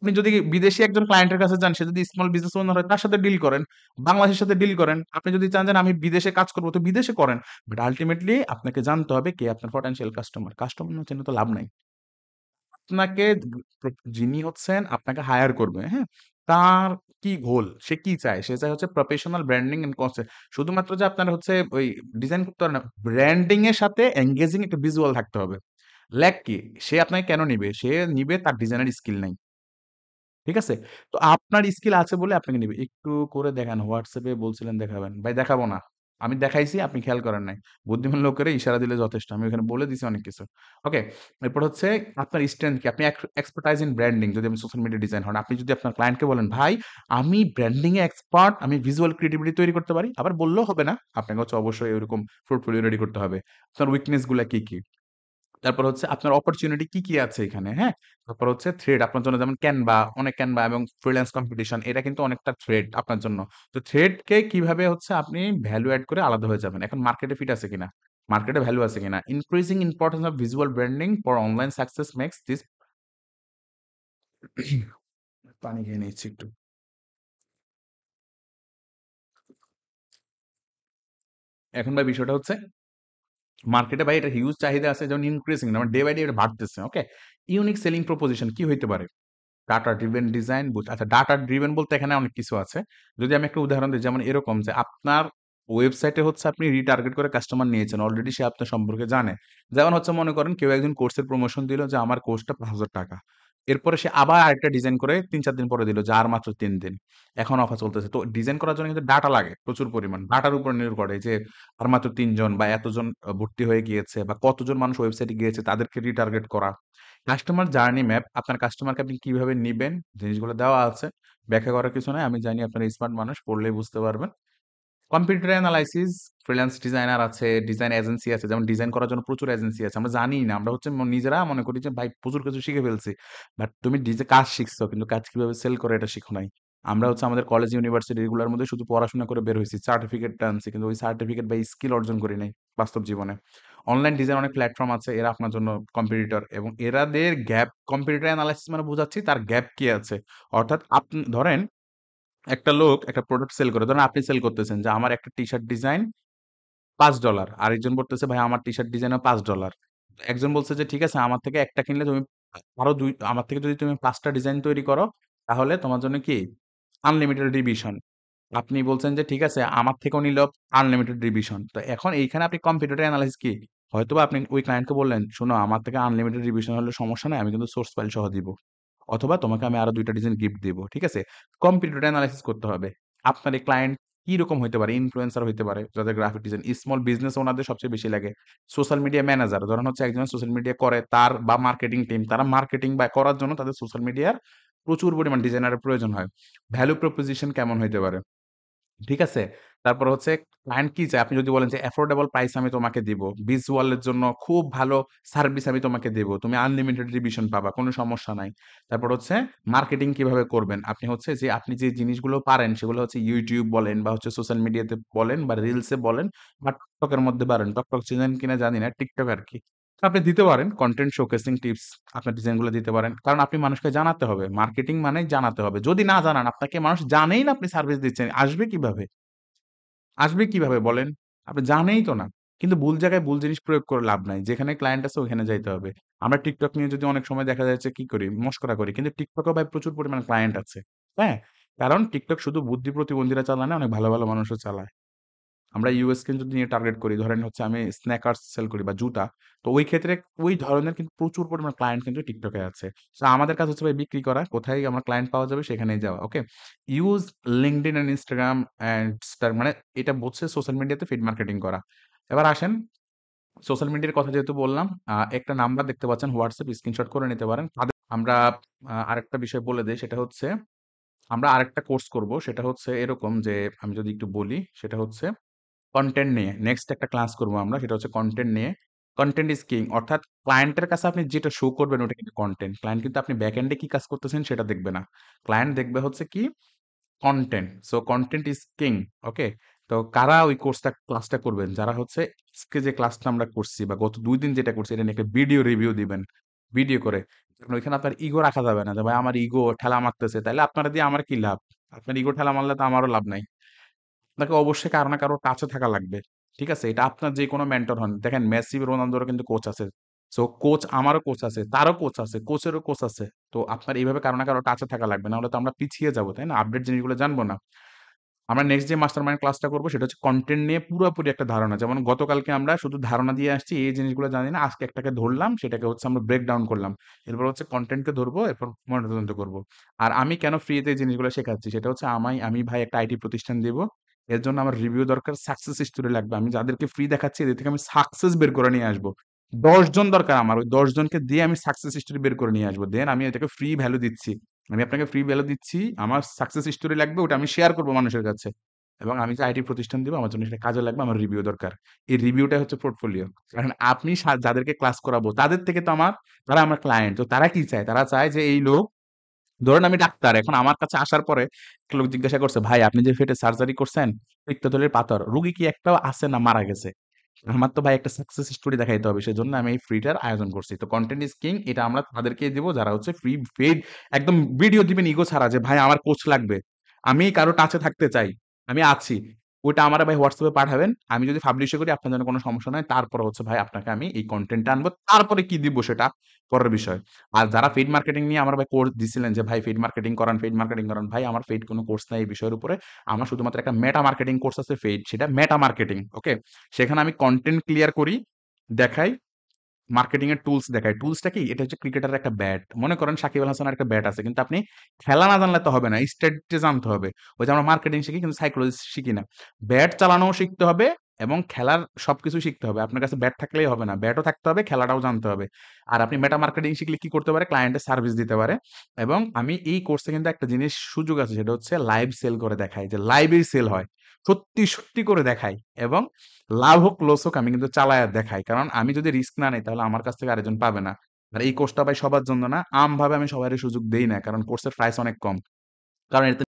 আপনি যদি বিদেশী একজন ক্লায়েন্টের কাছে যান, সে যদি স্মল বিজনেস ওনার হয় তার সাথে ডিল করেন। বাংলাদেশের সাথে ডিল করেন। আপনি যদি চান যে আমি বিদেশে কাজ করব তো বিদেশে করেন। বাট আল্টিমেটলি আপনাকে জানতে হবে কে আপনার পটেনশিয়াল কাস্টমার। কাস্টমার না জেনে তো লাভ নাই। আপনাকে যিনি হচ্ছেন আপনাকে হায়ার করবে, হ্যাঁ? তার কি গোল? সে কি চায়? সে চায় হচ্ছে প্রফেশনাল ব্র্যান্ডিং এন্ড কনসেপ্ট। শুধুমাত্র যে আপনার হচ্ছে ওই ডিজাইন করতে হবে না। ব্র্যান্ডিং এর সাথে এনগেজিং একটা ভিজুয়াল থাকতে হবে। লাইক কি? সে আপনাকে কেন নিবে? সে নিবে তার ডিজাইনের স্কিল নাই। ঠিক আছে? তো আপনার স্কিল আছে বলে আপনাকে নিবে। একটু করে দেখান। WhatsApp এ বলছিলেন দেখাবেন। ভাই দেখাবো না। আমি দেখাইছি, আপনি খেয়াল করেন নাই। বুদ্ধিমান লোকেরা ইশারা দিলে যথেষ্ট। আমি ওখানে বলে দিছি অনেক কিছু। ওকে? এরপর হচ্ছে আপনার স্ট্রেংথ কি? আপনি এক্সপার্টাইজ ইন ব্র্যান্ডিং যদি আপনি সোশ্যাল মিডিয়া ডিজাইন হন। আপনি যদি আপনার ক্লায়েন্টকে বলেন, "ভাই, আমি ব্র্যান্ডিং এ এক্সপার্ট, আমি ভিজুয়াল ক্রিয়েটিভিটি তৈরি করতে পারি।" আবার বললেও হবে না। আপনাকে হচ্ছে অবশ্যই ওরকম পোর্টফোলিও রেডি করতে হবে। আপনার উইকনেস গুলা কি, কি? তারপর হচ্ছে আপনার অপরচুনিটি কি, কি আছে এখানে, হ্যাঁ? তারপর হচ্ছে থ্রেড আপনার জন্য যেমন Canva, অনেক Canva এবং ফ্রিল্যান্স কম্পিটিশন এটা কিন্তু অনেকটা থ্রেড আপনার জন্য। তো থ্রেডকে কিভাবে হচ্ছে আপনি ভ্যালু এড করে আলাদা হয়ে যাবেন। এখন মার্কেটে ফিট আছে কিনা? মার্কেটে ভ্যালু আছে কিনা? Increasing importance of visual branding for online success makes this পানি খেয়ে নিচ্ছি একটু। এখন ভাই বিষয়টা হচ্ছে মার্কেটে ভাই এটা হিউজ চাহিদা আছে যেমন ইনক্রিজিং না মানে ডে বাই ডে এটা বাড়তেছে। ওকে? ইউনিক সেলিং প্রপোজিশন কি হইতে পারে? ডাটা ড্রিভেন ডিজাইন আচ্ছা ডাটা ড্রিভেন বলতে এখানে অনেক কিছু আছে। যদি আমি একটা উদাহরণ দিই যেমন এরকম যে আপনার ওয়েবসাইটে হচ্ছে আপনি রিটার্গেট করে কাস্টমার নিয়েছেন। অলরেডি সে আপনার সম্পর্কে জানে। যেমন হচ্ছে মনে করেন কেউ একজন কোর্সের প্রমোশন দিল যে আমার কোর্সটা ৳৫,০০০ এরপরে সে আবার আরেকটা ডিজাইন করে ৩-৪ দিন পরে দিল যে আর মাত্র ৩ দিন। এখন অফার চলতেছে। তো ডিজাইন করার জন্য কিন্তু ডাটা লাগে প্রচুর পরিমাণ। ডাটার উপর নির্ভর করে যে আর মাত্র ৩ জন বা এতজন ভর্তি হয়ে গিয়েছে বা কতজন মানুষ ওয়েবসাইটে গিয়েছে তাদেরকে রিটার্গেট করা। কাস্টমার জার্নি ম্যাপ আপনার কাস্টমারকে আপনি কিভাবে নিবেন জিনিসগুলো দেওয়া আছে। ব্যাখ্যা করার কিছু নাই। আমি জানি আপনারা স্মার্ট মানুষ পড়লেই বুঝতে পারবেন। কম্পিউটার অ্যানালাইসিস, ফ্রিল্যান্স ডিজাইনার আছে, ডিজাইন এজেন্সি আছে। যেমন ডিজাইন করার জন্য প্রচুর এজেন্সি আছে। আমরা জানিই না। আমরা হচ্ছে নিজেরা মনে করি যে ভাই প্রচুর কিছু শিখে ফেলছি। বাট তুমি কাজ শিখছো কিন্তু কাজ কিভাবে সেল করে এটা শিখো নাই। আমরা হচ্ছে আমাদের কলেজ ইউনিভার্সিটি এগুলোর মধ্যে শুধু পড়াশোনা করে বের হইছি। সার্টিফিকেটটা আনছি। কিন্তু ওই সার্টিফিকেট বা স্কিল অর্জন করি নাই বাস্তব জীবনে। অনলাইন ডিজাইন অনেক প্ল্যাটফর্ম আছে। এরা আপনার জন্য কম্পিটিটর এবং এরাদের গ্যাপ কম্পিউটার অ্যানালাইসিস মানে বুঝাচ্ছি তার গ্যাপ কি আছে। অর্থাৎ আপনি ধরেন একটা লোক একটা প্রোডাক্ট সেল করে। ধরেন আপনি সেল করতেছেন যে আমার একটা টি-শার্ট ডিজাইন $৫ আরেকজন বলতেছে ভাই আমার টি-শার্ট ডিজাইনও $৫ একজন বলছে যে ঠিক আছে আমার থেকে একটা কিনলে তুমি আরো ২ আমার থেকে যদি তুমি ৫ টা ডিজাইন তৈরি করো তাহলে তোমার জন্য কি আনলিমিটেড রিভিশন। আপনি বলছেন যে ঠিক আছে আমার থেকেও নিলেও আনলিমিটেড রিভিশন। তো এখন এইখানে আপনি কম্পিটিটর এনালাইসিস কি? হয়তোবা আপনি ওই ক্লায়েন্টকে বললেন, "শোনো আমার থেকে আনলিমিটেড রিভিশন হলে সমস্যা নাই। আমি কিন্তু সোর্স ফাইল সহ দিব।" অথবা তোমাকে আমি আরো ২ টা ডিজাইন গিফট দিব। ঠিক আছে? কম্পিটিটর এনালাইসিস করতে হবে। আপনার এই ক্লায়েন্ট কিরকম হইতে পারে? ইনফ্লুয়েন্সার হইতে পারে, যাদের গ্রাফিক ডিজাইন স্মল বিজনেস ওনারদের সবচেয়ে বেশি লাগে। সোশ্যাল মিডিয়া ম্যানেজার ধরেন হচ্ছে একজন সোশ্যাল মিডিয়া করে তার বা মার্কেটিং টিম তারা মার্কেটিং বা করার জন্য তাদের সোশ্যাল মিডিয়ার প্রচুর পরিমাণ ডিজাইনারের প্রয়োজন হয়। ভ্যালু প্রপোজিশন কেমন হইতে পারে? ঠিক আছে? তারপর হচ্ছে ক্লায়েন্ট কি চায়? আপনি যদি বলেন যে অ্যাফোর্ডেবল প্রাইস আমি তোমাকে দিব। ভিজুয়াল এর জন্য খুব ভালো সার্ভিস আমি তোমাকে দেব। তুমি আনলিমিটেড রিভিশন পাবা। কোনো সমস্যা নাই। তারপর হচ্ছে মার্কেটিং কিভাবে করবেন? আপনি হচ্ছে যে আপনি যে জিনিসগুলো পারেন সেগুলো হচ্ছে YouTube বলেন বা হচ্ছে সোশ্যাল মিডিয়াতে বলেন বা রিলসে বলেন বা TikTok এর মধ্যে পারেন। TikTok চেনেন কিনা জানি না। TikTok আরকি। তো আপনি দিতে পারেন কনটেন্ট শোকেসিং টিপস আপনার ডিজাইনগুলো দিতে পারেন। কারণ আপনি মানুষকে জানাতে হবে। মার্কেটিং মানেই জানাতে হবে। যদি না জানান আপনাকে মানুষ জানেই না আপনি সার্ভিস দিচ্ছেন। আসবে কিভাবে? আসবে কিভাবে বলেন? আপনি জানেই তো না। কিন্তু ভুল জায়গায় ভুল জিনিস প্রয়োগ করে লাভ নাই। যেখানে ক্লায়েন্ট আছে ওখানে যাইতে হবে। আমরা TikTok নিয়ে যদি অনেক সময় দেখা যাচ্ছে কি করি? মশকরা করি। কিন্তু TikTok এও ভাই প্রচুর পরিমাণে ক্লায়েন্ট আছে। হ্যাঁ? কারণ TikTok শুধু বুদ্ধি প্রতিবন্ধীরা চালায় না, অনেক ভালো, ভালো মানুষও চালায়। আমরা ইউএস কে যদি নিয়ে টার্গেট করি, ধরেন হচ্ছে আমি স্ন্যাকার্স সেল করি বা জুতা। তো ওই ক্ষেত্রে ওই ধরনের কিন্তু প্রচুর পরিমাণ ক্লায়েন্ট কিন্তু TikTok এ আছে। সো আমাদের কাজ হচ্ছে ভাই বিক্রি করা। কোথায় আমার ক্লায়েন্ট পাওয়া যাবে সেখানেই যাওয়া। Okay? Use LinkedIn and Instagram and মানে এটা হচ্ছে সোশ্যাল মিডিয়াতে ফিড মার্কেটিং করা। এবার আসেন সোশ্যাল মিডিয়ার কথা যেহেতু বললাম, একটা নাম্বার দেখতে পাচ্ছেন WhatsApp স্ক্রিনশট করে নিতে পারেন। আমরা আরেকটা বিষয় বলে দেই সেটা হচ্ছে আমরা আরেকটা কোর্স করব। সেটা হচ্ছে এরকম যে আমি যদি একটু বলি সেটা হচ্ছে কনটেন্ট নিয়ে নেক্সট একটা ক্লাস করব আমরা। সেটা হচ্ছে কনটেন্ট নিয়ে। কনটেন্ট ইস কিং অর্থাৎ ক্লায়েন্টের কাছে আপনি যেটা শো করবেন ওটা কিন্তু কনটেন্ট। ক্লায়েন্ট কিন্তু আপনি ব্যাক এন্ডে কি কাজ করতেছেন সেটা দেখবে না। ক্লায়েন্ট দেখবে হচ্ছে কি কনটেন্ট। সো কনটেন্ট ইস কিং। ওকে? তো কারা ওই ক্লাসটা করবেন? যারা হচ্ছে আজকে যে ক্লাসটা আমরা করছি বা গত ২ দিন যেটা করছি এটা নিয়ে একটা ভিডিও রিভিউ দিবেন। ভিডিও করে। কারণ ওইখানে আপনার ইগো রাখা যাবে না যে ভাই আমার ইগো ঠেলা মারতেছে। তাইলে আপনারা দিয়ে আমার কি লাভ? আপনার ইগো ঠেলা মারলে তো আমারও লাভ নাই। আপনাকে অবশ্যই কারো না কারো টাচে থাকা লাগবে। ঠিক আছে? এটা আপনার যেকোনো মেন্টর হন। দেখেন মেসি, রোনালদোরও কিন্তু কোচ আছে। সো কোচ আমারও কোচ আছে, তারও কোচ আছে, কোচেরও কোচ আছে। তো আপনার এইভাবে কারো না কারো টাচে থাকা লাগবে। নাহলে তো আমরা পিছিয়ে যাবো, তাই না? আপডেট জিনিসগুলো জানবো না। আমরা নেক্সট যে মাস্টারমাইন্ড ক্লাসটা করব সেটা হচ্ছে কনটেন্ট নিয়ে পুরোপুরি একটা ধারণা। যেমন গতকালকে আমরা শুধু ধারণা দিয়ে আসছি, এই জিনিসগুলো জানি না। আজকে একটাকে ধরলাম, সেটাকে হচ্ছে আমরা ব্রেক ডাউন করলাম। এরপর হচ্ছে কনটেন্টকে ধরবো, এরপর ময়নাতদন্ত করব। আর আমি কেন ফ্রিতে এই জিনিসগুলো শেখাচ্ছি সেটা হচ্ছে আমি ভাই একটা আইটি প্রতিষ্ঠান দিব। এর জন্য আমার রিভিউ দরকার, সাকসেস স্টোরি লাগবে। আমি যাদেরকে ফ্রি দেখাচ্ছি এদের থেকে আমি সাকসেস বের করে নিয়ে আসবো। ১০ জন দরকার আমার। ওই ১০ জনকে দিয়ে আমি সাকসেস স্টোরি বের করে নিয়ে আসবো। দেন আমি এটাকে ফ্রি ভ্যালু দিচ্ছি। আমি আপনাকে ফ্রি ভ্যালু দিচ্ছি। আমার সাকসেস স্টোরি লাগবে, ওটা আমি শেয়ার করব মানুষের কাছে। এবং আমি যে আইটি প্রতিষ্ঠান দিব আমার জন্য সেটা কাজে লাগবে, আমার রিভিউ দরকার। এই রিভিউটাই হচ্ছে পোর্টফোলিও। কারণ আপনি যাদেরকে ক্লাস করাবো তাদের থেকে তো তারা আমার ক্লায়েন্ট। তো তারা কি চায়? তারা চায় যে এই লোক, ধরুন আমি ডাক্তার। এখন আমার কাছে আসার পরে একটা লোক জিজ্ঞাসা করছে, "ভাই আপনি যে পেটে সার্জারি করছেন, পিত্তথলির পাথর, রোগী কি একটাও আছে না মারা গেছে?" আমার তো ভাই একটা সাকসেস স্টোরি দেখাইতে হবে। সেজন্য আমি এই ফ্রিটার আয়োজন করছি। তো কনটেন্ট ইস কিং এটা আমরা তাদেরকেই দিব যারা হচ্ছে ফ্রি পেইড একদম ভিডিও দিবেন ইগো ছাড়া যে, "ভাই আমার কোচ লাগবে। আমি কারো টাচে থাকতে চাই। আমি আছি।" ওইটা আমারে ভাই WhatsApp এ পাঠাবেন। আমি যদি পাবলিশ ও করি আপনার জন্য কোনো সমস্যা নাই। তারপরে হচ্ছে ভাই আপনাকে আমি এই কনটেন্টটা আনবো। তারপরে কি দিব সেটা পরের বিষয়। আর যারা পেইড মার্কেটিং নিয়ে আমার ভাই কোর্স দিছিলেন যে, "ভাই পেইড মার্কেটিং করান, পেইড মার্কেটিং করান।" ভাই আমার পেইড কোনো কোর্স নাই এই বিষয়ের উপরে। আমার শুধুমাত্র একটা মেটা মার্কেটিং কোর্স আছে পেইড। সেটা মেটা মার্কেটিং। ওকে? সেখানে আমি কনটেন্ট ক্লিয়ার করি, দেখাই, মার্কেটিং এর টুলস দেখাই। টুলসটা কি? এটা হচ্ছে ক্রিকেটারের একটা ব্যাট। মনে করেন সাকিব আল হাসানের একটা ব্যাট আছে। কিন্তু আপনি খেলা না জানলে তো হবে না। স্ট্র্যাটেজি জানতে হবে। ওই যে আমরা মার্কেটিং শিখি কিন্তু সাইকোলজি শিখি না। ব্যাট চালানোও শিখতে হবে এবং খেলার সবকিছু শিখতে হবে। আপনার কাছে ব্যাট থাকলেই হবে না। ব্যাটও থাকতে হবে, খেলাটাও জানতে হবে। আর আপনি মেটা মার্কেটিং শিখলে কি করতে পারে? ক্লায়েন্টের সার্ভিস দিতে পারে। এবং আমি এই কোর্সে কিন্তু একটা জিনিস সুযোগ আছে সেটা হচ্ছে লাইভ সেল করে দেখাই। যে লাইভেই সেল হয়। সত্যি, সত্যি করে দেখাই এবং লাভ হোক, লস হোক আমি কিন্তু চালায়া দেখাই। কারণ আমি যদি রিস্ক না নেই তাহলে আমার কাছ থেকে আরেকজন পাবে না। আর এই কোর্সটা ভাই সবার জন্য না। আমভাবে আমি সবারই সুযোগ দেই না। কারণ কোর্সের প্রাইস অনেক কম। কারণ এতে